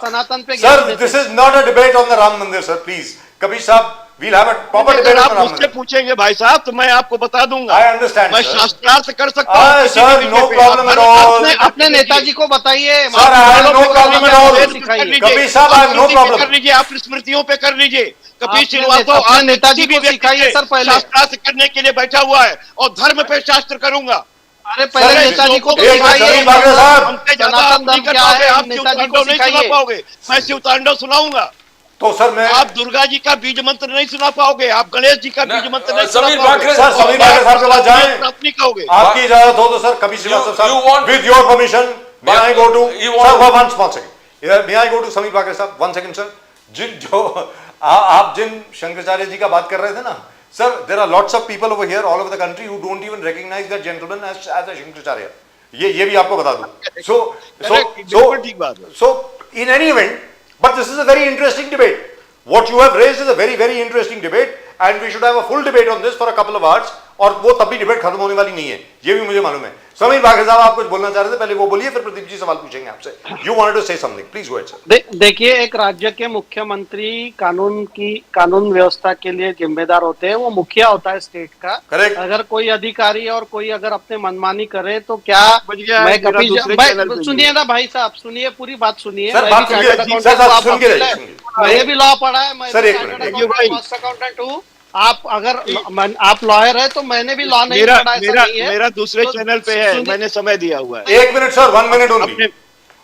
सनातन पे sir this is not a debate on the Ram Mandir sir, please. Kabir साहब, we'll have a proper debate on Ram Mandir. मुझसे पूछेंगे भाई साहब तो मैं आपको बता दूंगा। आई अंडरस्टैंड, मैं शास्त्रार्थ कर सकता हूं sir, no problem at all. अपने नेताजी को बताइए। Sir, I have no problem at all. सिखाइए। कपिल साहब, I have no problem. कर लीजिए, आप स्मृतियों पे कर लीजिए। कपिल अपने श्रीवास्तव अपने आज नेताजी किसी को भी व्यक्ति सिखाइए के सर पहले। शास्त्रार्थ करने के लिए बैठा हुआ है और धर्म पे शास्त्र करूंगा। अरे पहले सर, नेताजी को तो एक सिखाइए। समीर बागरे साहब, हमसे ज्यादा सनातन आप नहीं धर्म कर क्या पाओगे, है, आप नेताजी को शिवतांडव नहीं सुना सिखाइए। पाओगे। मैं शिवतांडव सुनाऊंगा। तो सर मैं आप दुर्गा जी का बीज मंत्र नहीं सुना पाओगे, आप गणेश जी का बीज मंत्र नहीं सुना समीर पाओगे। बाकरे सर, समीर बाकरे साहब के पास जाएं। प्राप्त नहीं कहोगे। आपकी इजाजत हो तो सर कपिल श्रीवास्तव you साहब, want- with your permission, may I go to You want- sir, one small second. May I go to Sameer Bakre साहब, 1 second sir. आप जिन शंकराचार्य जी का बात कर रहे थे ना sir, there are lots of people over here all over the country who don't even recognize that gentleman as a Shankaracharya. ये भी आपको बता दूं. बिल्कुल ठीक बात है। So in any event, but this is a very interesting debate. What you have raised is a very very interesting debate and we should have a full debate on this for a couple of hours. और वो तब भी डिबेट खत्म होने वाली नहीं है, ये भी मुझे मालूम है। समीर बाकरे साहब आप कुछ बोलना चाह रहे थे, पहले वो बोलिए, फिर प्रदीप जी सवाल पूछेंगे आपसे। You wanted to say something, please go ahead sir. देखिए, एक राज्य के मुख्यमंत्री कानून व्यवस्था के लिए जिम्मेदार होते हैं, वो मुखिया होता है स्टेट का। Correct. अगर कोई अधिकारी और कोई अगर अपने मनमानी करे तो क्या समझ गया, मैं मेरा दूसरे चैनल पे सुनिए ना भाई साहब, सुनिए, पूरी बात सुनिए। सर, मैं बात भी सुनिए, चार्टर्ड जी, अकाउंटेंट सर, हूँ, आप सुन के वकील जाइए, हैं। सुनिए। मैंने भी लॉ पढ़ा है, मैं सर, भी एक chartered minute, accountant, cost accountant हूँ। आप अगर आप लॉयर है तो मैंने भी लॉ नहीं पढ़ा, ऐसा नहीं है। मेरा दूसरे तो चैनल पे है, सुनिए- मैंने समय दिया हुआ है। 1 minute सर, 1 minute only. अपने-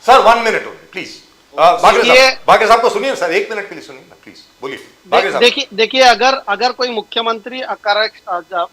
सर 1 minute only, please. ये- बाकरे साहब को सुनिए सर, 1 minute के लिए सुनिए ना, प्लीज बोलिए बाकरे साहब। देखिए, अगर कोई मुख्यमंत्री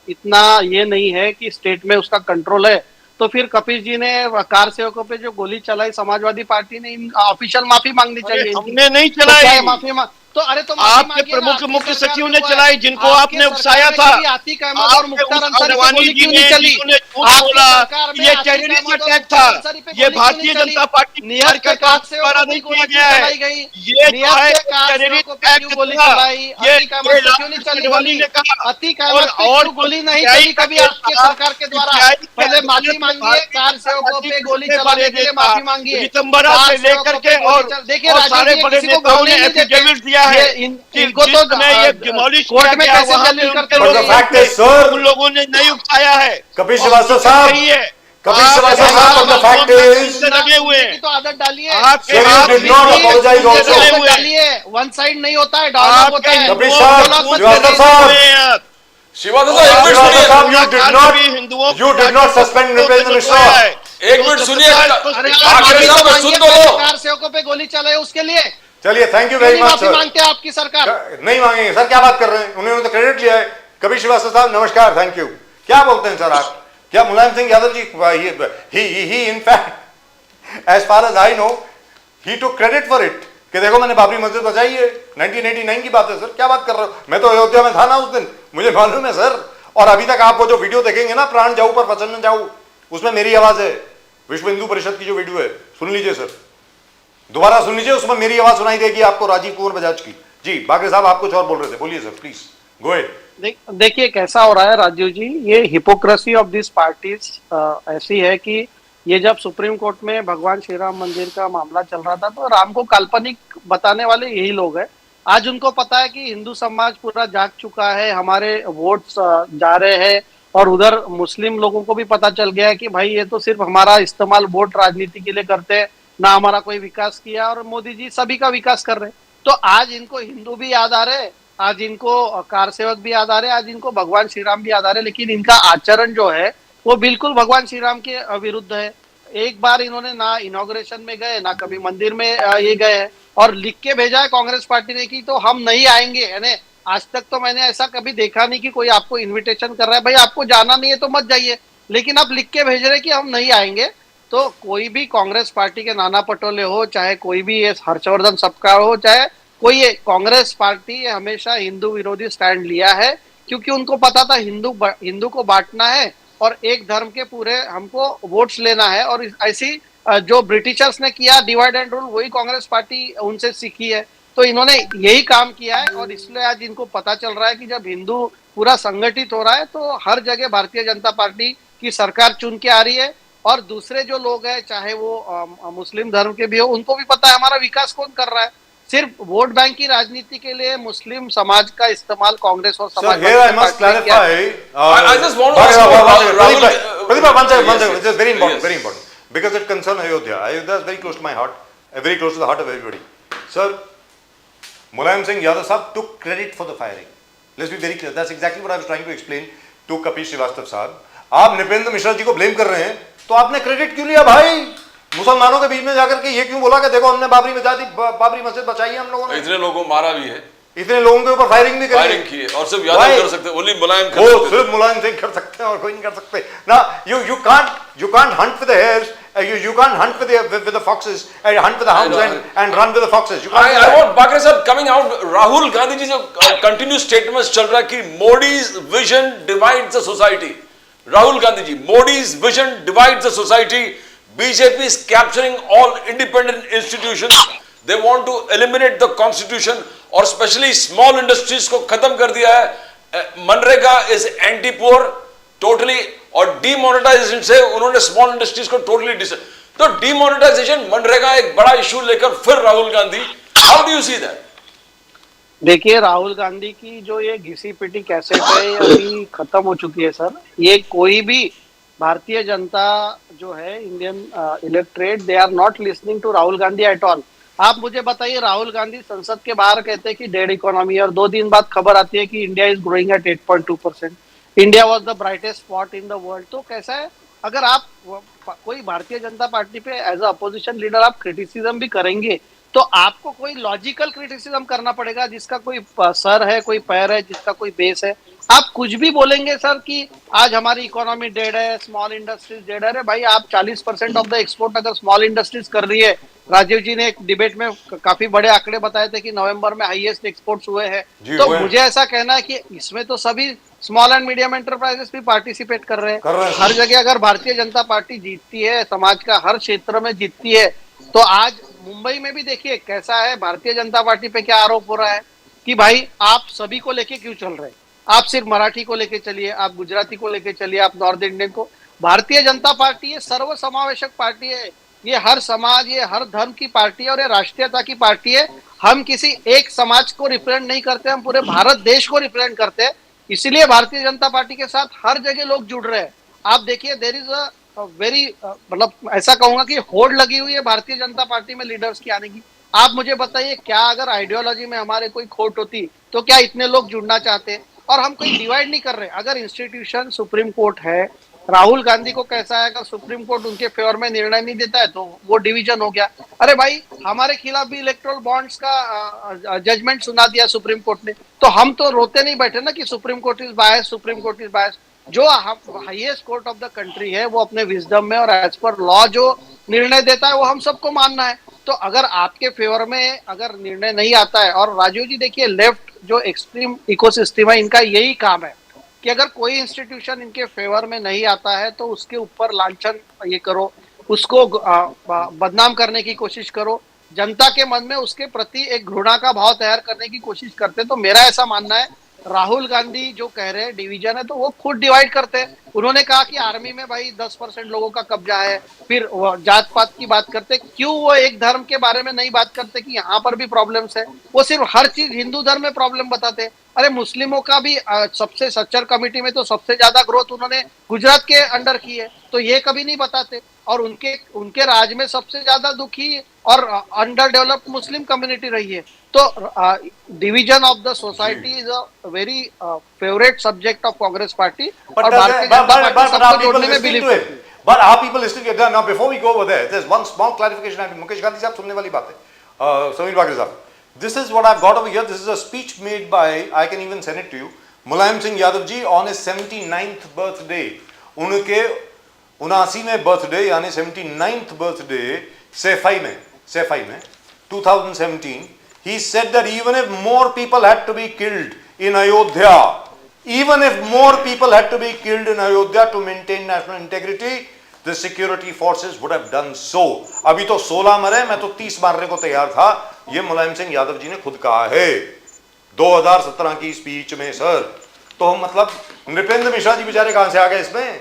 इतना ये नहीं है कि स्टेट में उसका कंट्रोल है, तो फिर कपिल जी ने कार सेवकों पे जो गोली चलाई, समाजवादी पार्टी ने ऑफिशियल माफी मांगनी चाहिए इनकी। हमने नहीं तो क्या चलाई, है माफी तो अरे तो माफी आपके मांगिए ना, प्रमुख आपकी मुख्य सरकार सचिव में ने हुआ है। चलाई, जिनको आपकी आपने सरकार उकसाया में था। कभी आतिक अहमद और आपके मुख्तार उस अंसारी पे अडवाणी गोली जी क्यों ने नहीं चली? जिन्होंने झूठ आपकी बोला, सरकार में ये आतिक टेररिस्ट अहमद और अटैक मुख्तार था, अंसारी पे ये गोली क्यों भारतीय नहीं चली? जनता पार्टी नियत के कार सेवकों द्वारा पे नहीं गोली किया क्यों गया है। चलाई गई? ये जो नियत है के कार टेररिस्ट सेवकों पे क्यों एक्ट गोली था, चलाई? आतिक अहमद पे क्यों नहीं चली अडवाणी गोली? ने कहा। आतिक अहमद पे और क्यों गोली नहीं सीबीआई चली कभी का आपके था, सरकार के द्वारा? सीबीआई के पहले माफी अध्यक्ष मांगिए, भारतीय कार सेवकों पे जनता गोली पार्टी चलाने के लिए के माफी नेता मांगिए। पीतम्बरा कार से लेकर सेवकों के पे गोली और चल- देखिए और राजीव सारे जी, बड़े किसी को नेताओं बोलने ने नहीं देते। एफिडेविट दिया है ये कि इनको तो जिसमें ये डिमोलिश कोर्ट किया में गया, कैसे वहाँ पे दलील उनके करते लोगों But the लोग? fact is, sir, उन लोगों ने नहीं उकसाया है। कपिल श्रीवास्तव साहब, सही है, कपिल श्रीवास्तव साहब, but the fact is, से लगे हुए हैं। तो आदत डालिए। आपके Sir, you आप did not भी apologize also. लगे हुए हैं। डालिए, वन साइड नहीं होता है, डायलॉग आपके होता है। कपिल हिंदुओं साहब, को खून श्रीवास्तव से साहब, लगे हुए हैं आप। शिवानंद साहब, एक मिनट श्रीवास्तव सुनिए, साहब, हिंदुओं you did not suspend Nriपेंद्र Mishra. एक मिनट सुनिए। अरे बाकरे साहब मांगिए, सुन तो पहले लो। कार सेवकों पे गोली चलाए, उसके लिए चलिए, थैंक यू क्यों वेरी नहीं मच माफी सर। मांगते हैं आपकी सरकार? नहीं मांगेंगे सर, क्या बात कर रहे हैं, उन्होंने तो क्रेडिट लिया है। कपिल श्रीवास्तव साहब नमस्कार, थैंक यू। क्या बोलते हैं सर आप? क्या Mulayam Singh Yadav ji he in fact as far as I know he took credit for it कि देखो मैंने बाबरी मस्जिद बचाई है, 1989 की बात है सर। क्या बात कर रहे हो? मैं तो अयोध्या में था ना उस दिन, मुझे मालूम है सर। और अभी तक आप वो जो वीडियो देखेंगे ना, प्राण जाऊ पर वचन न जाऊ, उसमें मेरी आवाज है। विश्व हिंदू परिषद की जो वीडियो है, सुन लीजिए सर, दोबारा सुन लीजिए, उसमें मेरी आवाज सुनाई देगी आपको, राजीव कुमार बजाज की। जी बाकरे साहब, आप कुछ और बोल रहे थे, बोलिए सर, प्लीज गो अहेड। देखिए कैसा हो रहा है राजीव जी, ये हिपोक्रेसी ऑफ दिस पार्टीज ऐसी है कि ये जब सुप्रीम कोर्ट में भगवान श्री राम मंदिर का मामला चल रहा था, तो राम को काल्पनिक बताने वाले यही लोग हैं। आज उनको पता है कि हिंदू समाज पूरा जाग चुका है, हमारे वोट्स जा रहे हैं, और उधर मुस्लिम लोगों को भी पता चल गया है कि भाई ये तो सिर्फ हमारा इस्तेमाल वोट राजनीति के लिए करते हैं, ना हमारा कोई विकास किया, और मोदी जी सभी का विकास कर रहे हैं। तो आज इनको हिंदू भी याद आ रहे हैं, आज इनको कार सेवक भी याद आ रहे हैं, आज इनको भगवान श्री राम भी याद आ रहे हैं, लेकिन इनका आचरण जो है वो बिल्कुल भगवान श्री राम के विरुद्ध है। एक बार इन्होंने ना इनॉग्रेशन में गए, ना कभी मंदिर में ये गए हैं, और लिख के भेजा है कांग्रेस पार्टी ने कि तो हम नहीं आएंगे। यानी आज तक तो मैंने ऐसा कभी देखा नहीं कि कोई आपको इनविटेशन कर रहा है, भाई आपको जाना नहीं है तो मत जाइए, लेकिन आप लिख के भेज रहे कि हम नहीं आएंगे। तो कोई भी कांग्रेस पार्टी के नाना पटोले हो, चाहे कोई भी ये हर्षवर्धन सबका हो, चाहे कोई ये कांग्रेस पार्टी हमेशा हिंदू विरोधी स्टैंड लिया है, क्योंकि उनको पता था हिंदू को बांटना है और एक धर्म के पूरे हमको वोट्स लेना है। और ऐसी जो ब्रिटिशर्स ने किया डिवाइड एंड रूल, वही कांग्रेस पार्टी उनसे सीखी है। तो इन्होंने यही काम किया है, और इसलिए आज इनको पता चल रहा है कि जब हिंदू पूरा संगठित हो रहा है, तो हर जगह भारतीय जनता पार्टी की सरकार चुन के आ रही है। और दूसरे जो लोग हैं, चाहे वो मुस्लिम धर्म के भी हो, उनको भी पता है हमारा विकास कौन कर रहा है। सिर्फ वोट बैंक की राजनीति के लिए मुस्लिम समाज का इस्तेमाल कांग्रेस और Sir, here I must clarify. I just want to ask you, Rahul, Pratibha, one second, just very important, Yes. very important. because it concerns Ayodhya. Ayodhya is very close to my heart, very close to the heart of everybody. Sir, Mulayam Singh Yadav Sahab took credit for the firing. Let's be very clear. That's exactly what I was trying to explain to Kapil Srivastava Sahab. आप नृपेंद्र मिश्रा जी को ब्लेम कर रहे हैं, तो आपने क्रेडिट क्यों लिया भाई? मुसलमानों के बीच में जाकर के ये क्यों बोला कि देखो हमने बाबरी मस्जिद बचाई है हम लोगों ने? इतने लोगों को मारा भी है, इतने लोगों के ऊपर फायरिंग भी फायरिंग की है, और सिर्फ यादव कर सकते, ओनली मुलायम कर वो सकते। सिर्फ मुलायम सिंह कर सकते हैं और कोई नहीं कर सकते ना। you can't hunt with the hares, you can't hunt with the foxes, hunt with the hounds and run with the foxes. You can't do I that. want Bakri sir coming out, Rahul Gandhi जी जो continuous statements चल रहा है कि Modi's vision divides the society. Rahul Gandhi ji, Modi's vision divides the society. BJP is capturing all independent institutions. They want to eliminate the constitution और स्पेशली स्मॉल इंडस्ट्रीज को खत्म कर दिया है। MNREGA is anti poor totally, और डीमोनेटाइजेशन से उन्होंने स्मॉल इंडस्ट्रीज को टोटली तो डीमोनेटाइजेशन, मनरेगा एक बड़ा इशू लेकर फिर Rahul Gandhi, how do you see that? देखिए, राहुल गांधी की जो ये घिसी पिटी कैसेट है ये अभी खत्म हो चुकी है सर। ये कोई भी भारतीय जनता जो है, Indian electorate, they are not listening to Rahul Gandhi at all. आप मुझे बताइए, राहुल गांधी संसद के बाहर कहते हैं कि डेड इकोनॉमी, और 2 दिन बाद खबर आती है कि India is growing at 8.2%, India was the brightest spot in the world. तो कैसा है, अगर आप कोई भारतीय जनता पार्टी पे एज अ अपोजिशन लीडर आप क्रिटिसिज्म भी करेंगे तो आपको कोई लॉजिकल क्रिटिसिज्म करना पड़ेगा, जिसका कोई सर है, कोई पैर है, जिसका कोई बेस है। आप कुछ भी बोलेंगे सर कि आज हमारी इकोनॉमी डेड है, स्मॉल इंडस्ट्रीज डेड है। अरे भाई, आप 40% ऑफ द एक्सपोर्ट अगर स्मॉल इंडस्ट्रीज कर रही है, राजीव जी ने एक डिबेट में काफी बड़े आंकड़े बताए थे कि नवंबर में हाईएस्ट एक्सपोर्ट्स हुए हैं। तो मुझे ऐसा कहना है कि इसमें तो सभी स्मॉल एंड मीडियम एंटरप्राइजेस भी पार्टिसिपेट कर रहे हैं। हर जगह अगर भारतीय जनता पार्टी जीतती है, समाज का हर क्षेत्र में जीतती है, तो आज मुंबई में भी देखिए कैसा है, भारतीय जनता पार्टी पे क्या आरोप हो रहा है कि भाई आप सभी को लेके क्यों चल रहे हैं, आप सिर्फ मराठी को लेके चलिए, आप गुजराती को लेके चलिए, आप नॉर्थ इंडियन को। भारतीय जनता पार्टी ये सर्व समावेशक पार्टी है, ये हर समाज, ये हर धर्म की पार्टी है और ये राष्ट्रीयता की पार्टी है। हम किसी एक समाज को रिप्रेजेंट नहीं करते, हम पूरे भारत देश को रिप्रेजेंट करते हैं। इसलिए भारतीय जनता पार्टी के साथ हर जगह लोग जुड़ रहे हैं। आप देखिए, देयर इज अ वेरी, मतलब ऐसा कहूंगा कि होड़ लगी हुई है भारतीय जनता पार्टी में लीडर्स की आने की। आप मुझे बताइए, क्या अगर आइडियोलॉजी में हमारे कोई खोट होती तो क्या इतने लोग जुड़ना चाहते? और हम कोई डिवाइड नहीं कर रहे। अगर इंस्टीट्यूशन सुप्रीम कोर्ट है, राहुल गांधी को कैसा है, अगर सुप्रीम कोर्ट उनके फेवर में निर्णय नहीं देता है तो वो डिवीजन हो गया। अरे भाई, हमारे खिलाफ भी इलेक्टोरल बॉन्ड्स का जजमेंट सुना दिया सुप्रीम कोर्ट ने, तो हम तो रोते नहीं बैठे ना कि supreme court is bias, supreme court is bias. जो highest court of the country है वो अपने विजडम में और एज पर लॉ जो निर्णय देता है वो हम सबको मानना है। तो अगर आपके फेवर में अगर निर्णय नहीं आता है, और राजीव जी देखिए, लेफ्ट जो एक्सट्रीम इकोसिस्टम है, इनका यही काम है कि अगर कोई इंस्टीट्यूशन इनके फेवर में नहीं आता है तो उसके ऊपर लांछन ये करो, उसको बदनाम करने की कोशिश करो, जनता के मन में उसके प्रति एक घृणा का भाव तैयार करने की कोशिश करते। तो मेरा ऐसा मानना है, राहुल गांधी जो कह रहे हैं डिवीजन है, तो वो खुद डिवाइड करते हैं। उन्होंने कहा कि आर्मी में भाई 10% लोगों का कब्जा है, फिर जात पात की बात करते। क्यों वो एक धर्म के बारे में नहीं बात करते कि यहाँ पर भी प्रॉब्लम्स है? वो सिर्फ हर चीज हिंदू धर्म में प्रॉब्लम बताते। अरे मुस्लिमों का भी सबसे सच्चर कमेटी में तो सबसे ज्यादा ग्रोथ उन्होंने गुजरात के अंडर की है, तो ये कभी नहीं बताते। और उनके राज में सबसे ज्यादा दुखी और अंडर डेवलप्ड मुस्लिम कम्युनिटी रही है। तो division of the society is a very favourite subject of Congress party, और भारतीय जनता पार्टी सबको जोड़ने में बिलीव करती है। But are people listening to it? Now, before we go over there, there's one small clarification. Mukesh Gandhi साहब सुनने वाली बात है। समीर बाकरी साहब, this is what I've got over here. This is a speech made by, I can even send it to you, Mulayam Singh Yadav ji on his 79th birthday. उनके 79वें बर्थडे यानी 79th बर्थडे सैफई में 2017, he said that even if more people had to be killed in Ayodhya, even if more people had to be killed in Ayodhya to maintain national integrity, the security forces would have done so. अभी तो 16 मरे, मैं तो 30 मारने को तैयार था, ये मुलायम सिंह यादव जी ने खुद कहा है 2017 की स्पीच में सर। तो मतलब नृपेंद्र मिश्रा जी बेचारे कहां से आ गए इसमें?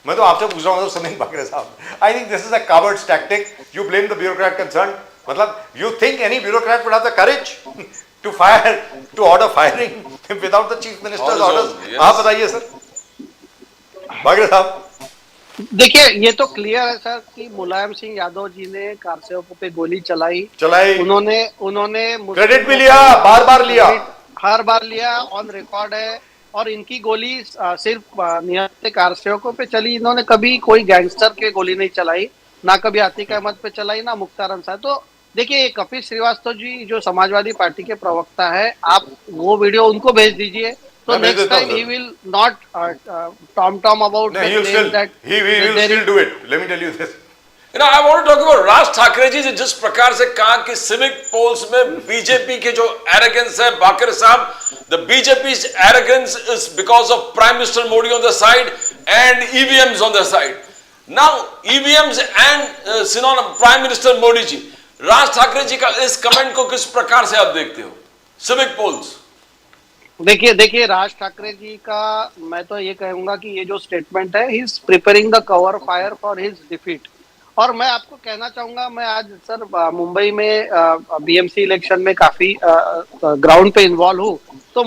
मैं तो आपसे पूछ रहा हूं समीर बाकरे साहब, I think this is a cowards tactic, you blame the bureaucrat concern. मतलब you think any bureaucrat would have the courage to fire, to order firing without the chief ministers orders? आप बताइए सर बाकरे साहब। देखिए ये तो क्लियर है सर कि मुलायम सिंह यादव जी ने कारसेवकों पे गोली चलाई। चलाई, उन्होंने उन्होंने क्रेडिट भी मुस्लिमों लिया, पे बार बार लिया। क्रेडिट हर बार लिया, ऑन रिकॉर्ड है। और इनकी गोली सिर्फ निहत्थे कारसेवकों पे चली, इन्होंने कभी कोई गैंगस्टर के गोली नहीं चलाई, ना कभी आतिक अहमद पे चलाई, ना मुख्तार अंसारी। तो देखिए ये कपिल श्रीवास्तव जी जो समाजवादी पार्टी के प्रवक्ता है, आप वो वीडियो उनको भेज दीजिए, तो मैं भेज नेक्स्ट देता हूं टाइम ही sir. Will not talk about No, the he'll claim still, that he will there still do it. Let me tell you this. You know, I want to talk about राज ठाकरे जी जिस प्रकार से कहा कि सिविक पोल्स में बीजेपी के जो एरोगेंस है, बाकर साहब, the BJP arrogance is because of prime minister Modi on the side and EVMs on the side. Now EVMs and सिनोन प्राइम मिनिस्टर मोदी जी, राज ठाकरे जी का इस कमेंट को किस प्रकार से आप देखते हो? सिविक पोल्स, देखिए राज ठाकरे जी का मैं तो ये कहूंगा कि ये जो स्टेटमेंट है, he is preparing the cover fire for his defeat. और मैं आपको कहना चाहूंगा, मैं आज सर मुंबई में बीएमसी इलेक्शन में काफी ग्राउंड पे इन्वॉल्व हूँ, तो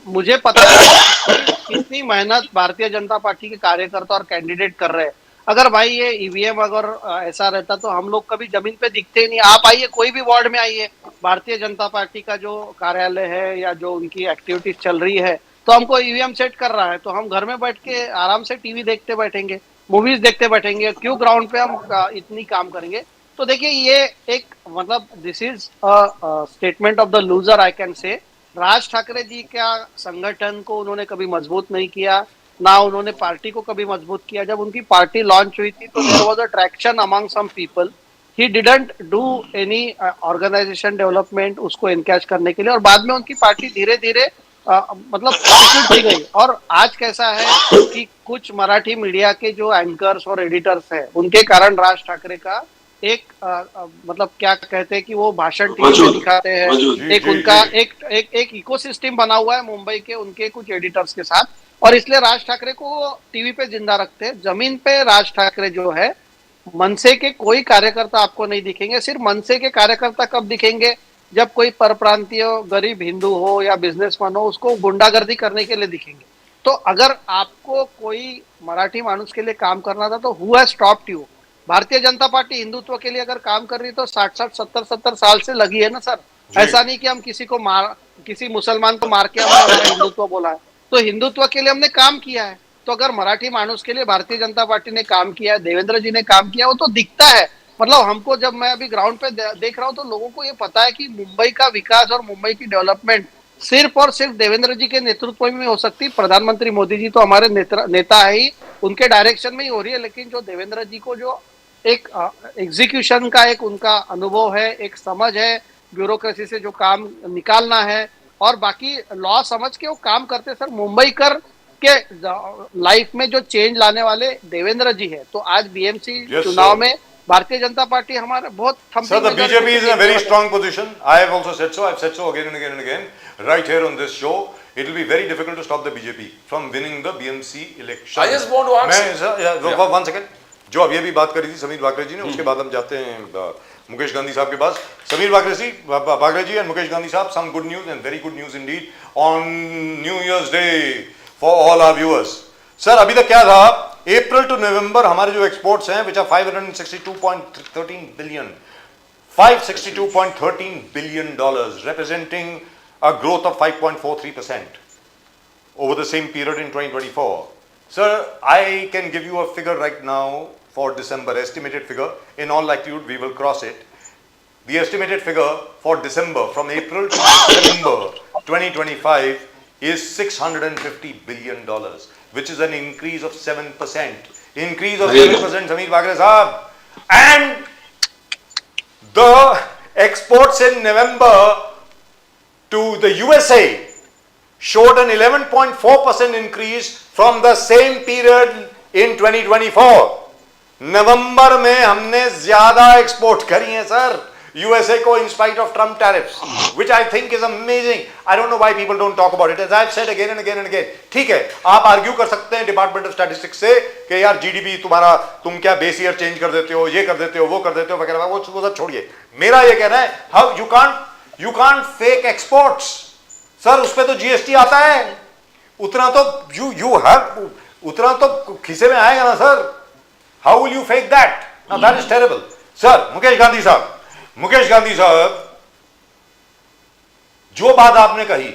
मुझे पता है कितनी मेहनत भारतीय जनता पार्टी के कार्यकर्ता और कैंडिडेट कर रहे हैं। अगर भाई ये ईवीएम अगर ऐसा रहता तो हम लोग कभी जमीन पे दिखते ही नहीं। आप आइए, कोई भी वार्ड में आइए, भारतीय जनता पार्टी का जो कार्यालय है या जो उनकी एक्टिविटीज चल रही है, तो हमको ईवीएम सेट कर रहा है, तो हम घर में बैठ के आराम से टीवी देखते बैठेंगे, मूवीज देखते बैठेंगे, क्यों ग्राउंड पे हम इतनी काम करेंगे। तो देखिए ये एक मतलब this is statement of the loser I can say. राज ठाकरे जी का संगठन को उन्होंने कभी मजबूत नहीं किया, ना उन्होंने पार्टी को कभी मजबूत किया। जब उनकी पार्टी लॉन्च हुई थी तो there was a traction among some people, he didn't do any organisation development उसको एनकैश करने के लिए, और बाद में उनकी पार्टी धीरे धीरे मतलब की गई। और आज कैसा है कि कुछ मराठी मीडिया के जो एंकर्स और एडिटर्स हैं, उनके कारण राज ठाकरे का एक मतलब क्या कहते हैं कि वो भाषण टीवी में दिखाते हैं, एक जी, उनका जी। एक इकोसिस्टम बना हुआ है मुंबई के उनके कुछ एडिटर्स के साथ, और इसलिए राज ठाकरे को टीवी पे जिंदा रखते हैं। जमीन पे राज ठाकरे जो है, मनसे के कोई कार्यकर्ता आपको नहीं दिखेंगे। सिर्फ मनसे के कार्यकर्ता कब दिखेंगे? जब कोई परप्रांतीय गरीब हिंदू हो या बिजनेसमैन हो, उसको गुंडागर्दी करने के लिए दिखेंगे। तो अगर आपको कोई मराठी मानुस के लिए काम करना था तो who has stopped you? Bharatiya Janata party Hindutva के लिए अगर काम कर रही है तो 60-60, 70-70 साल से लगी है ना सर। ऐसा नहीं कि हम किसी मुसलमान को मार के हमने हमारा हिंदुत्व बोला है, तो हिंदुत्व के लिए हमने काम किया है। तो अगर मराठी मानुस के लिए भारतीय जनता पार्टी ने काम किया है, देवेंद्र जी ने काम किया, वो तो दिखता है। मतलब हमको जब मैं अभी ग्राउंड पे देख रहा हूँ तो लोगों को ये पता है कि मुंबई का विकास और मुंबई की डेवलपमेंट सिर्फ और सिर्फ देवेंद्र जी के नेतृत्व में हो सकती। प्रधानमंत्री मोदी जी तो हमारे नेता है ही, उनके डायरेक्शन में ही हो रही है, लेकिन जो देवेंद्र जी को जो एक एग्जीक्यूशन का एक उनका अनुभव है, एक समझ है, ब्यूरोक्रेसी से जो काम निकालना है और बाकी लॉ समझ के वो काम करते। सर मुंबई कर के लाइफ में जो चेंज लाने वाले देवेंद्र जी है। तो आज बीएमसी Yes, चुनाव sir. में भारतीय जनता पार्टी हमारे बहुत Sir, the BJP is in a very strong position. I have also said so. I've said so again and again and again. Right here on this show, it will be very difficult to stop the BJP from winning the BMC election. I just want to ask- मैं sir, yeah. 1 second. जो अभी अभी बात करी थी समीर बाकरे जी ने, उसके बाद हम जाते हैं मुकेश गांधी साहब के पास। समीर बाकरे जी एंड मुकेश गांधी साहब, some good news and very good news indeed on New Year's Day for all our viewers. Sir अभी तक क्या था? अप्रैल टू नवंबर हमारे जो एक्सपोर्ट्स हैं which are 562.13 billion, $562.13 billion, representing a growth of 5.43% over the same period in 2024. Sir, I can give you a figure right now for December, estimated figure. In all likelihood, we will cross it. The estimated figure for December, from April to December 2025, is $650 billion, which is an increase of 7%. Increase of 7%, Sameer Bagre Sahab. And the exports in November to the USA showed an 11.4% increase from the same period in 2024. नवंबर में हमने ज्यादा एक्सपोर्ट करी हैं सर यूएसए को in spite of Trump tariffs, which I think is amazing. I don't know why people don't talk about it. As I've said again and again and again. ठीक है, आप आर्ग्यू कर सकते हैं डिपार्टमेंट ऑफ स्टैटिस्टिक्स से कि यार जीडीपी तुम्हारा, तुम क्या बेस ईयर चेंज कर देते हो, ये कर देते हो, वो कर देते हो वगैरह, वो सब छोड़िए। मेरा ये कहना है, how you can't fake exports sir, उस पर तो जीएसटी आता है, उतना तो यू हैव, उतना तो खिसे में आएगा ना sir. How will you fake that? Now that is terrible. Sir, Mukesh Gandhi साहब, जो बात आपने कही,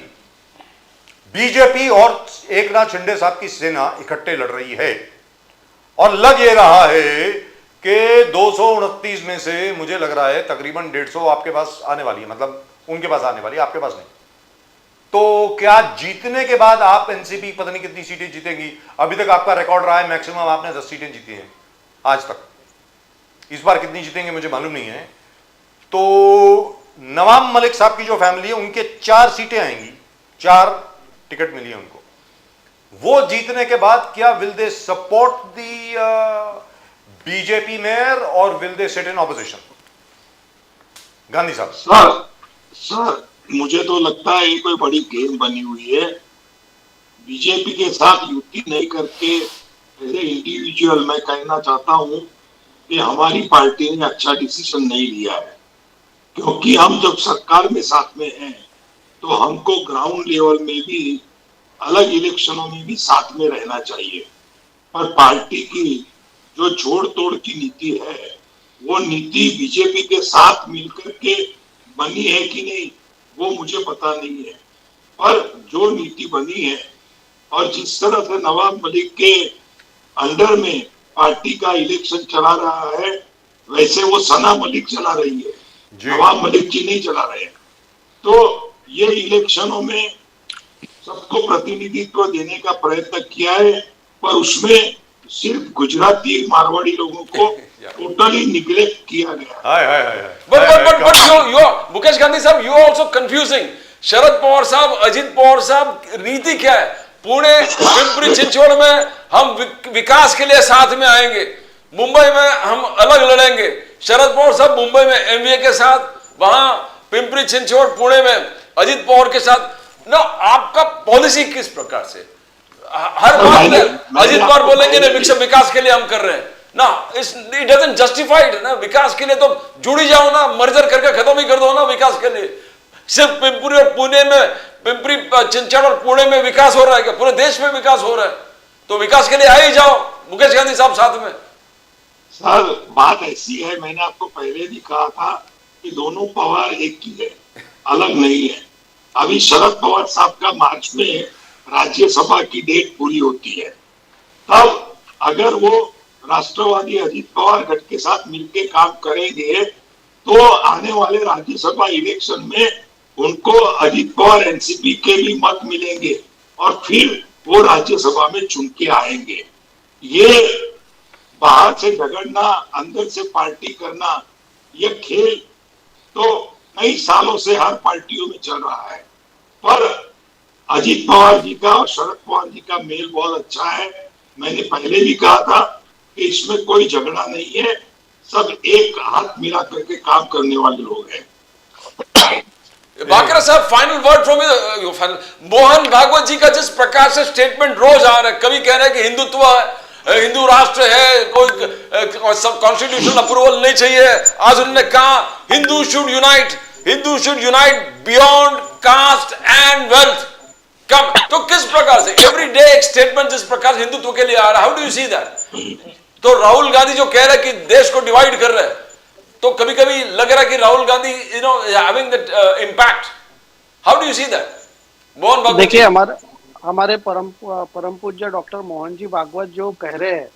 बीजेपी और एकनाथ शिंदे साहब की सेना इकट्ठे लड़ रही है और लग ये रहा है कि 229 में से मुझे लग रहा है तकरीबन 150 आपके पास आने वाली है, मतलब उनके पास आने वाली है, आपके पास नहीं। तो क्या जीतने के बाद आप एनसीपी पता नहीं कितनी सीटें जीतेंगी? अभी तक आपका रिकॉर्ड रहा है मैक्सिमम आपने 10 सीटें जीती हैं आज तक। इस बार कितनी जीतेंगे मुझे मालूम नहीं है। तो नवाब मलिक साहब की जो फैमिली है उनके 4 सीटें आएंगी, 4 टिकट मिली है उनको। वो जीतने के बाद क्या will they support the BJP mayor or will they sit in opposition? Gandhi साहब। सर मुझे तो लगता है ये कोई बड़ी गेम बनी हुई है। बीजेपी के साथ युति नहीं करके एज ए इंडिविजुअल मैं कहना चाहता हूं कि हमारी पार्टी ने अच्छा डिसीजन नहीं लिया है, क्योंकि हम जब सरकार में साथ में हैं तो हमको ग्राउंड लेवल में भी अलग इलेक्शनों में भी साथ में रहना चाहिए। पर पार्टी की जो जोड़ तोड़ की नीति है वो नीति बीजेपी के साथ मिलकर के बनी है कि नहीं वो मुझे पता नहीं है, पर जो नीति बनी है और जिस तरह से नवाब मलिक के अंडर में पार्टी का इलेक्शन चला रहा है वैसे वो सना मलिक चला रही है, नवाब मलिक जी नहीं चला रहे हैं। तो ये इलेक्शनों में सबको प्रतिनिधित्व देने का प्रयत्न किया है, पर उसमें सिर्फ गुजराती मारवाड़ी लोगों को टोटली निग्लेक्ट किया गया। But you मुकेश गांधी साहब, you are also confusing. Sharad Pawar साहब, अजित पवार साहब, नीति क्या है? पुणे, पिंपरी चिंचवड़ में हम विकास के लिए साथ में आएंगे, मुंबई में हम अलग लड़ेंगे। शरद पवार साहब मुंबई में एमवीए के साथ, वहां पिंपरी चिंचवड़ पुणे में अजित पवार के साथ। ना आपका पॉलिसी किस प्रकार से? हर बात में अजित पवार बोलेंगे ना विकास के लिए हम कर रहे हैं ना, इट डजंट जस्टिफाइड ना। विकास के लिए तो जुड़ी जाओ ना, मर्जर करके खत्म ही कर दो ना विकास के लिए। सिर्फ पिंपरी और पुणे में, पिंपरी चिंचवड़ और पुणे में विकास हो रहा है क्या? पूरे देश में विकास हो रहा है, तो विकास के लिए आ ही जाओ मुकेश गांधी साहब साथ में। सर बात ऐसी है, मैंने आपको पहले भी कहा था कि दोनों पवार एक ही है, अलग नहीं है। अभी शरद पवार साहब का मार्च में राज्यसभा की डेट पूरी होती है, तब अगर वो राष्ट्रवादी अजित पवार गठ के साथ मिलकर काम करेंगे तो आने वाले राज्यसभा इलेक्शन में उनको अजित पवार एनसीपी के भी मत मिलेंगे और फिर वो राज्यसभा में चुन के आएंगे। ये बाहर से झगड़ना, अंदर से पार्टी करना, ये खेल तो कई सालों से हर पार्टियों में चल रहा है। पर अजित पवार जी का और शरद पवार जी का मेल बहुत अच्छा है। मैंने पहले भी कहा था कि इसमें कोई झगड़ा नहीं है, सब एक हाथ मिला करके काम करने वाले लोग हैं। बाकरा साहब, final word from you. Mohan Bhagwat ji का जिस प्रकार से स्टेटमेंट रोज आ रहा है, कभी कह रहे हैं कि हिंदुत्व है, हिंदू राष्ट्र है, कोई कॉन्स्टिट्यूशनल अप्रूवल नहीं चाहिए। आज उन्होंने कहा Hindu should unite beyond caste and wealth. कम तो किस प्रकार से एवरी डे एक स्टेटमेंट जिस प्रकार हिंदुत्व के लिए आ रहा है, how do you see that? तो राहुल गांधी जो कह रहे हैं कि देश को डिवाइड कर रहे हैं, तो कभी कभी लग रहा है कि Rahul Gandhi having that impact. How do you see that? Mohan Bhagwat, देखिए हमारे परम पूज्य डॉक्टर मोहन जी भागवत जो कह रहे हैं,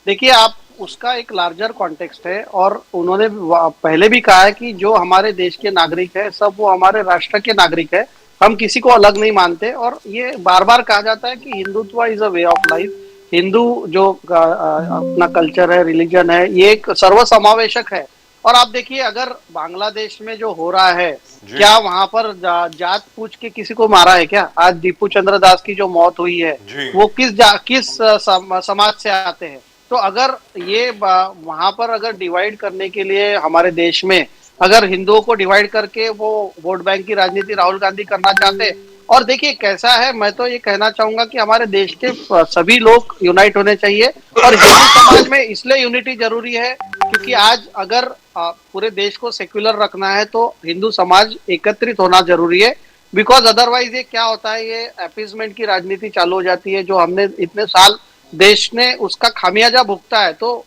देखिए आप उसका एक लार्जर कॉन्टेक्स्ट है, और उन्होंने पहले भी कहा है कि जो हमारे देश के नागरिक है सब वो हमारे राष्ट्र के नागरिक है, हम किसी को अलग नहीं मानते। और ये बार बार कहा जाता है कि Hindutva is a way of life. Hindu जो अपना कल्चर है, रिलीजन है, ये एक सर्वसमावेशक है। और आप देखिए अगर बांग्लादेश में जो हो रहा है, क्या वहां पर जात पूछ के किसी को मारा है क्या? आज दीपू चंद्र दास की जो मौत हुई है वो किस समाज से आते हैं? तो अगर ये वहां पर अगर डिवाइड करने के लिए हमारे देश में अगर हिंदुओं को डिवाइड करके वो वोट बैंक की राजनीति राहुल गांधी करना चाहते, और देखिए कैसा है, मैं तो ये कहना चाहूंगा कि हमारे देश के सभी लोग यूनाइट होने चाहिए। और हिंदू समाज में इसलिए यूनिटी जरूरी है क्योंकि आज अगर पूरे देश को सेक्युलर रखना है तो हिंदू समाज एकत्रित होना जरूरी है। बिकॉज अदरवाइज ये क्या होता है, ये अपीजमेंट की राजनीति चालू हो जाती है जो हमने इतने साल देश ने उसका खामियाजा भुगता है। तो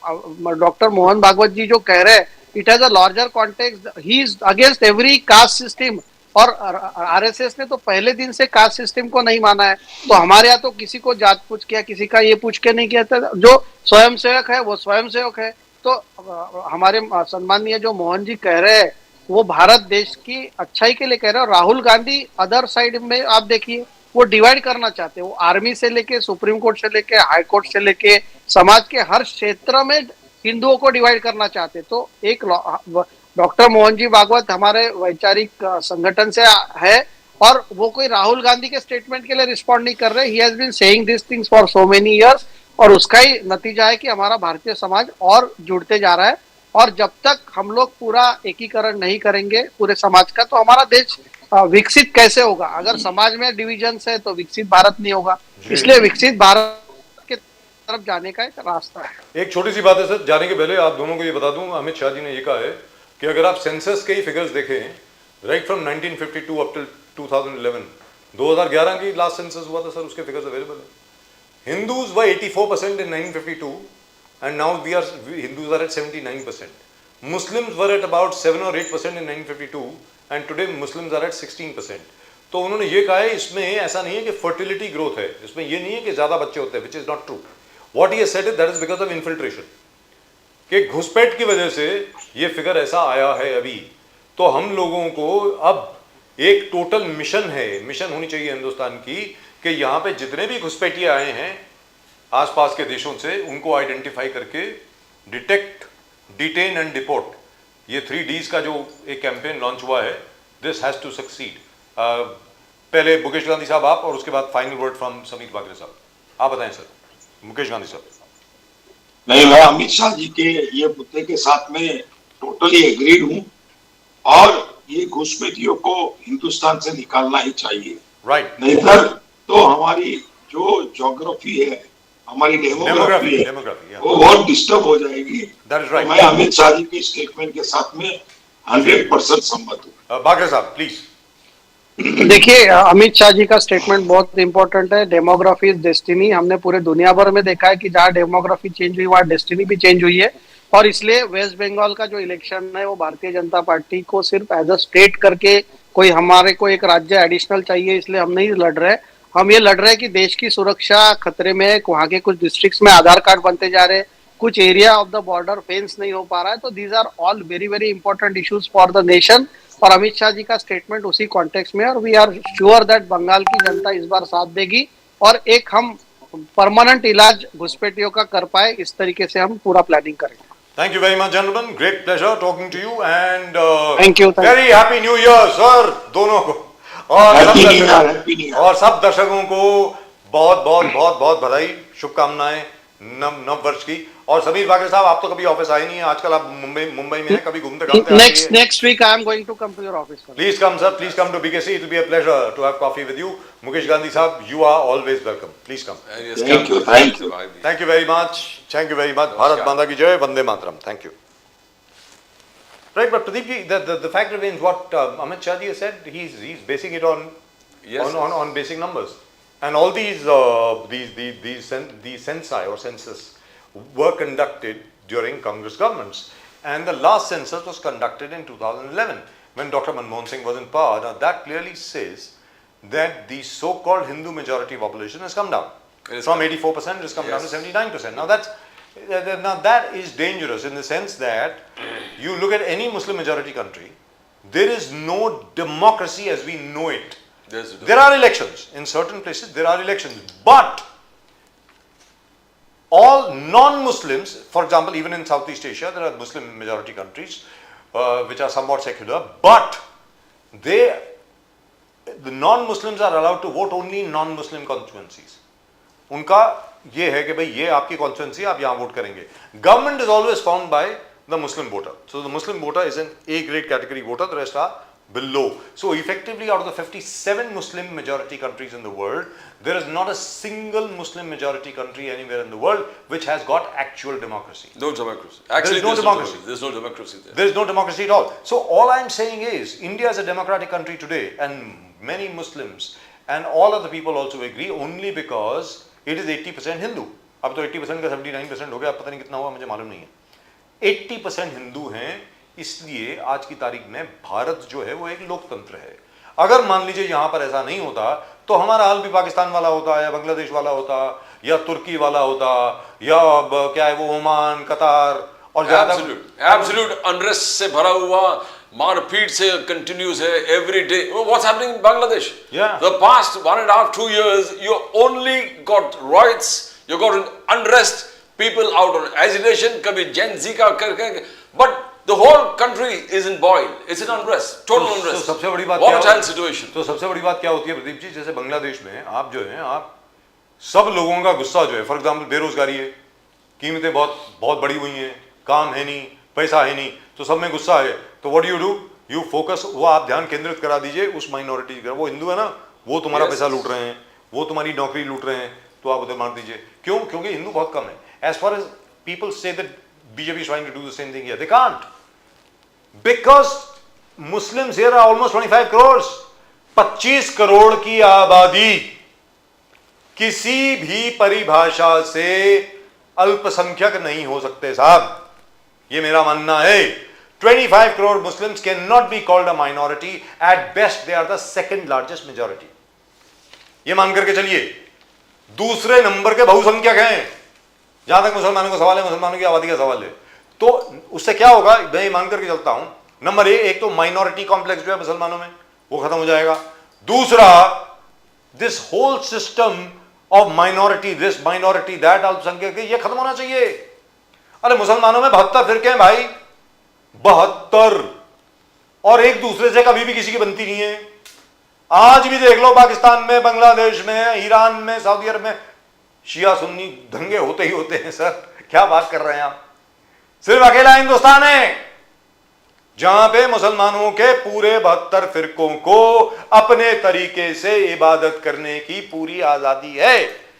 डॉक्टर मोहन भागवत जी जो कह रहे हैं, it has a larger context, he is against every caste system. और आरएसएस ने तो पहले दिन से कास्ट सिस्टम को नहीं माना है। तो हमारे यहाँ तो किसी को जात पूछ किया, किसी का ये पूछ के नहीं किया था, जो स्वयंसेवक है वो स्वयंसेवक है। तो हमारे सम्माननीय जो मोहन जी कह रहे हैं वो भारत देश की अच्छाई के लिए कह रहे हैं। और राहुल गांधी अदर साइड में आप देखिए, वो डिवाइड करना चाहते हैं। वो आर्मी से लेके सुप्रीम कोर्ट से लेके हाई कोर्ट से लेके समाज के हर क्षेत्र में हिंदुओं को डिवाइड करना चाहते। तो एक डॉक्टर मोहन जी भागवत हमारे वैचारिक संगठन से है, और वो कोई राहुल गांधी के स्टेटमेंट के लिए रिस्पॉन्ड नहीं कर रहे। He has been saying this things for so many years, और उसका ही नतीजा है कि हमारा भारतीय समाज और जुड़ते जा रहा है। और जब तक हम लोग पूरा एकीकरण नहीं करेंगे पूरे समाज का, तो हमारा देश विकसित कैसे होगा? अगर समाज में डिविजन है तो विकसित भारत नहीं होगा। इसलिए विकसित भारत के तरफ जाने का एक रास्ता है। एक छोटी सी बात है सर, जाने के पहले आप दोनों को ये बता दूं, अमित शाह जी ने ये कहा है कि अगर आप सेंसस के ही फिगर्स देखें, राइट फ्रॉम 1952 अप टिल 2011, 2011 की लास्ट सेंसस हुआ था सर, उसके फिगर्स अवेलेबल है। Hindus were 84% in 1952 and now Hindus are at 79%. Muslims were at about 7 or 8% in 1952 and today Muslims are at 16%. तो उन्होंने ये कहा है इसमें ऐसा नहीं है कि फर्टिलिटी ग्रोथ है, इसमें ये नहीं है कि ज्यादा बच्चे होते हैं, which is not true. What he has said is that is because of infiltration. कि घुसपैठ की वजह से ये फिगर ऐसा आया है अभी। तो हम लोगों को अब एक टोटल मिशन होनी चाहिए हिंदुस्तान की कि यहाँ पे जितने भी घुसपैठिए आए हैं आसपास के देशों से, उनको आइडेंटिफाई करके डिटेक्ट, डिटेन एंड डिपोर्ट, ये 3 Ds का जो एक कैंपेन लॉन्च हुआ है, दिस हैज टू सक्सीड। पहले मुकेश गांधी साहब आप, और उसके बाद final word from Sameer Bagre साहब। आप बताएं सर। मुकेश गांधी साहब। नहीं, मैं अमित शाह जी के ये मुद्दे के साथ में टोटली एग्रीड हूँ, और ये घुसपैठियों को हिंदुस्तान से निकालना ही चाहिए। राइट। नहीं तो हमारी जो ज्योग्राफी है, हमारी डेमोग्राफी है, वो बहुत डिस्टर्ब हो जाएगी। That is right. तो मैं अमित शाह जी के स्टेटमेंट के साथ में 100% सहमत हूँ। बागरे साहब प्लीज। देखिए, अमित शाह जी का स्टेटमेंट बहुत इंपॉर्टेंट है। Demography is destiny. हमने पूरे दुनिया भर में देखा है कि जहाँ डेमोग्राफी चेंज हुई वहाँ डेस्टिनी भी चेंज हुई है। और इसलिए वेस्ट बंगाल का जो इलेक्शन है वो भारतीय जनता पार्टी को सिर्फ एज अ स्टेट करके, कोई हमारे को एक राज्य एडिशनल चाहिए इसलिए हम नहीं लड़ रहे। हम ये लड़ रहे हैं कि देश की सुरक्षा खतरे में है। वहाँ के कुछ डिस्ट्रिक्ट्स में आधार कार्ड बनते जा रहे हैं, कुछ area of the border fence नहीं हो पा रहा है। तो these are all very very important issues for the nation. और अमित शाह जी का स्टेटमेंट उसी कॉन्टेक्स्ट में, और we are sure that Bengal की जनता इस बार साथ देगी और एक हम परमानेंट इलाज घुसपैठियों का कर पाए, इस तरीके से हम पूरा प्लानिंग करेंगे। Thank you very much, gentlemen. Great pleasure talking to you and Thank you. Very happy New Year, sir, दोनों को। और सब दर्शकों को बहुत बहुत बहुत बहुत बधाई, शुभकामनाएं नव वर्ष की। और समीर बागरे साहब, आप तो कभी ऑफिस आए नहीं है आजकल, आप मुंबई में हैं, कभी घूमते घामते आइए। Next week I am going to come to your office. Please come, sir. Please come to BKC. It will be a pleasure to have coffee with you. Mukesh Gandhi साहब, you are always welcome. Please come. Thank you. Thank you. Thank you very much. Thank you very much. Bharat Mata की जय, Vande Mataram. Thank you. Right, but Pradeep ji, the fact remains what Amit Shah ji has said. He's basing it on on basic numbers, and all these censi or census were conducted during Congress governments, and the last census was conducted in 2011 when Dr. Manmohan Singh was in power. Now that clearly says that the so-called Hindu majority population has come down from 84%. It has come down to 79%. Now that is dangerous in the sense that you look at any Muslim majority country, there is no democracy as we know it. There are elections in certain places. There are elections, but all non-Muslims, for example, even in Southeast Asia, there are Muslim majority countries which are somewhat secular, but the non-Muslims are allowed to vote only in non-Muslim constituencies. उनका ये है कि भाई ये आपकी कॉन्स्टिट्यूंसी, आप यहाँ वोट करेंगे। Government is always found by the Muslim voter. So the Muslim voter is an A grade category voter, the rest are below. So effectively, out of the 57 Muslim majority countries in the world, there is not a single Muslim majority country anywhere in the world which has got actual democracy. No democracy. Actually, there's no democracy. There's no democracy there. There is no democracy at all. So all I'm saying is, India is a democratic country today, and many Muslims and all other people also agree, only because it is 80% Hindu. अब तो 80% का 79% हो गया, अब पता नहीं कितना हुआ, मुझे मालूम नहीं है। 80% हिंदू हैं, इसलिए आज की तारीख में भारत जो है वो एक लोकतंत्र है। अगर मान लीजिए यहां पर ऐसा नहीं होता तो हमारा हाल भी पाकिस्तान वाला होता, या बांग्लादेश वाला होता, या तुर्की वाला होता, या क्या है वो ओमान, कतार और एब्सोल्यूट अनरेस्ट से भरा हुआ, मारपीट से कंटिन्यूस है every day. What's happening in Bangladesh? The past 1.5 2 years you only got riots, you got unrest, people out on agitation, कभी जेन जी का करके, but the whole country is in boil, it's in unrest, total unrest, तो सबसे बड़ी बात volatile situation। तो सबसे बड़ी बात क्या होती है प्रदीप जी, जैसे बांग्लादेश में आप जो है, आप सब लोगों का गुस्सा जो है, फॉर एग्जाम्पल बेरोजगारी है, कीमतें बहुत बहुत बढ़ी हुई हैं, काम है नहीं, पैसा है नहीं, तो सब में गुस्सा है, तो व्हाट डू, यू फोकस, वो आप ध्यान केंद्रित करा दीजिए उस माइनॉरिटी का। वो हिंदू है ना, वो तुम्हारा पैसा लूट रहे हैं, वो तुम्हारी नौकरी लूट रहे हैं, तो आप उधर मार दीजिए। क्यों? क्योंकि हिंदू बहुत कम है। As far as people say that BJP is trying to do the same thing here, they can't, because Muslims here are almost 25 crore. 25 crore की आबादी किसी भी परिभाषा से अल्पसंख्यक नहीं हो सकते साहब, ये मेरा मानना है। 25 crore Muslims cannot be called a minority. At best, they are the second largest majority. ये मान करके चलिए, दूसरे नंबर के बहुसंख्यक हैं। जहां तक मुसलमानों का सवाल है, मुसलमानों की आबादी का सवाल है, तो उससे क्या होगा, मैं ये मान करके चलता हूं, नंबर एक तो माइनॉरिटी कॉम्प्लेक्स जो है मुसलमानों में वो खत्म हो जाएगा। दूसरा, this whole system of minority this minority that, अल्पसंख्यक, ये खत्म होना चाहिए। अरे मुसलमानों में 72 फिरके हैं भाई, 72, और एक दूसरे से कभी भी किसी की बनती नहीं है। आज भी देख लो, पाकिस्तान में, बांग्लादेश में, ईरान में, सऊदी अरब में शिया सुन्नी दंगे होते ही होते हैं सर, क्या बात कर रहे हैं आप। सिर्फ अकेला हिंदुस्तान है जहां पे मुसलमानों के पूरे 72 फिरकों को अपने तरीके से इबादत करने की पूरी आजादी है।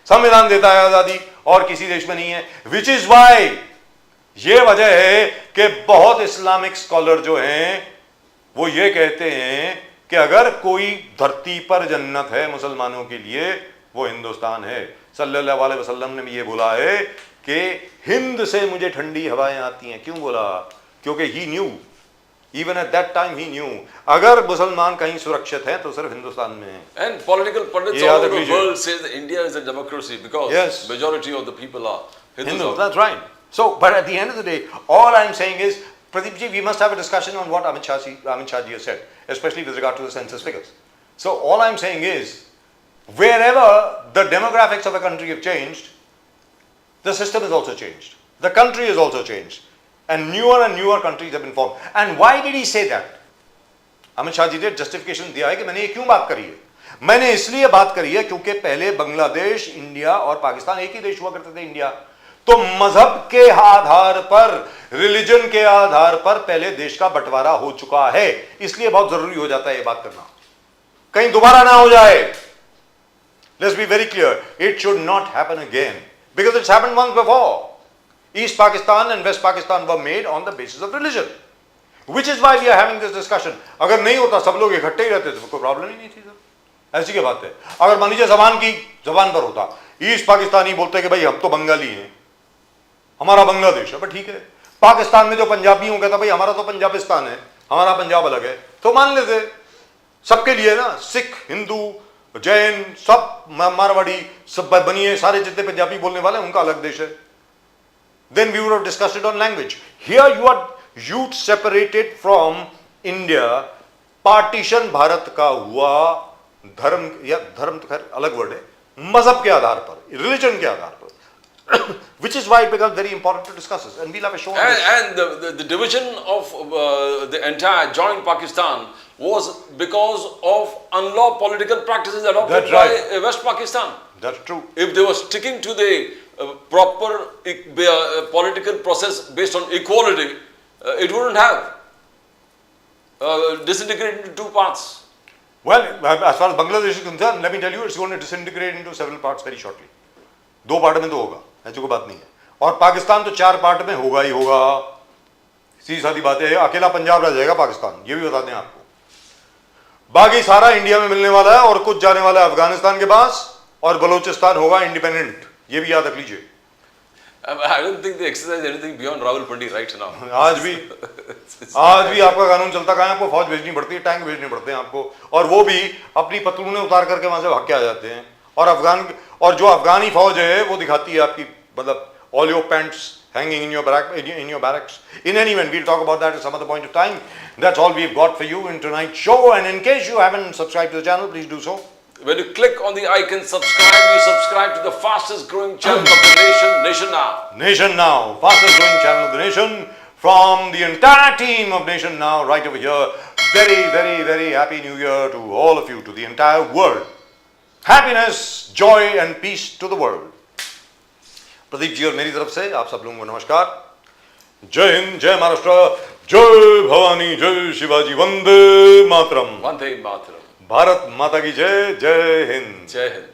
संविधान देता है आजादी, और किसी देश में नहीं है। विच इज वाई, ये वजह है कि बहुत इस्लामिक स्कॉलर जो हैं वो ये कहते हैं कि अगर कोई धरती पर जन्नत है मुसलमानों के लिए, वो हिंदुस्तान है। सल्लल्लाहु अलैहि वसल्लम ने भी ये बोला है कि हिंद से मुझे ठंडी हवाएं आती हैं। क्यों बोला? क्योंकि he knew, even at that time he knew, अगर मुसलमान कहीं सुरक्षित हैं तो सिर्फ हिंदुस्तान में है। And political pundits all over the world say that India is a democracy because majority of the people are Hindus. That's right. So, but at the end of the day, all I'm saying is, Pradeep ji, we must have a discussion on what Amit Shah ji has said, especially with regard to the census figures. So, all I'm saying is, wherever the demographics of a country have changed, the system has also changed. The country has also changed. And newer countries have been formed. And why did he say that? Amit Shah ji ने justification दिया है कि मैंने ये क्यों बात करी है। मैंने इसलिए बात करी है क्योंकि पहले बांग्लादेश, इंडिया और पाकिस्तान एक ही देश हुआ करते थे। इंडिया तो मजहब के आधार पर, रिलीजन के आधार पर पहले देश का बंटवारा हो चुका है। इसलिए बहुत जरूरी हो जाता है ये बात करना, कहीं दोबारा ना हो जाए। Let's be very clear, it should not happen again because it's happened once before. East Pakistan and West Pakistan were made on the basis of religion, which is why we are having this discussion. अगर नहीं होता, सब लोग इकट्ठे ही रहते तो कोई प्रॉब्लम ही नहीं थी सर। ऐसी क्या बात है? अगर मान लीजिए जबान पर होता, ईस्ट पाकिस्तानी बोलते कि भाई हम तो बंगाली हैं, हमारा बांग्लादेश है, पर ठीक है। पाकिस्तान में जो पंजाबी हो कहता भाई हमारा तो पंजाबिस्तान है, हमारा पंजाब अलग है, तो मान लेते। सबके लिए ना, सिख, हिंदू, जैन, सब मारवाड़ी, सब बनिए, सारे जितने पंजाबी बोलने वाले उनका अलग देश है। Then we would have discussed it on language. Here you separated from India. Partition Bharat का हुआ धर्म, या धर्म तो खैर अलग वर्ड है, मजहब के आधार पर, रिलीजन के आधार पर, which is why it becomes very important to discuss this, and we'll have a show on this. And the division of the entire joint Pakistan was because of unlawful political practices adopted by West Pakistan. That's true. If they were sticking to the proper political process based on equality, it wouldn't have disintegrated into two parts. Well, as far as Bangladesh is concerned, let me tell you, it's going to disintegrate into several parts very shortly. 2 part में तो होगा, ऐसी कोई बात नहीं है। और पाकिस्तान तो 4 पार्ट में होगा ही होगा। सीधी सादी बात है, अकेला पंजाब रह जाएगा पाकिस्तान, ये भी बता दें आपको। बाकी सारा इंडिया में मिलने वाला है, और कुछ जाने वाला है अफगानिस्तान के पास, और बलोचिस्तान होगा इंडिपेंडेंट, ये भी याद रख लीजिए। I don't think they exercise anything beyond Rawalpindi right now. आज भी आपका कानून चलता कहाँ है? आपको फौज भेजनी पड़ती है, टैंक भेजने पड़ते हैं आपको, और वो भी अपनी पतलूनें उतार करके वहां से भाग के आ जाते हैं। और जो अफगानी फौज है वो दिखाती है आपकी, मतलब all your pants hanging in your barracks. In any event, we'll talk about that at some other point of time. That's all we've got for you in tonight's show, and in case you haven't subscribed to the channel, please do so. When you click on the icon subscribe, you subscribe to the fastest growing channel of the nation, Nation Now. Nation Now, fastest growing channel of the nation, from the entire team of Nation Now right over here. Very, very, very happy New Year to all of you, to the entire world. Happiness, joy and peace to the world. Pradeep ji और मेरी तरफ से आप सब लोगों को नमस्कार। जय हिंद, जय महाराष्ट्र, जय भवानी, जय शिवाजी, वंदे मातरम। Vande Mataram. भारत माता की जय, जय हिंद। Jai Hind.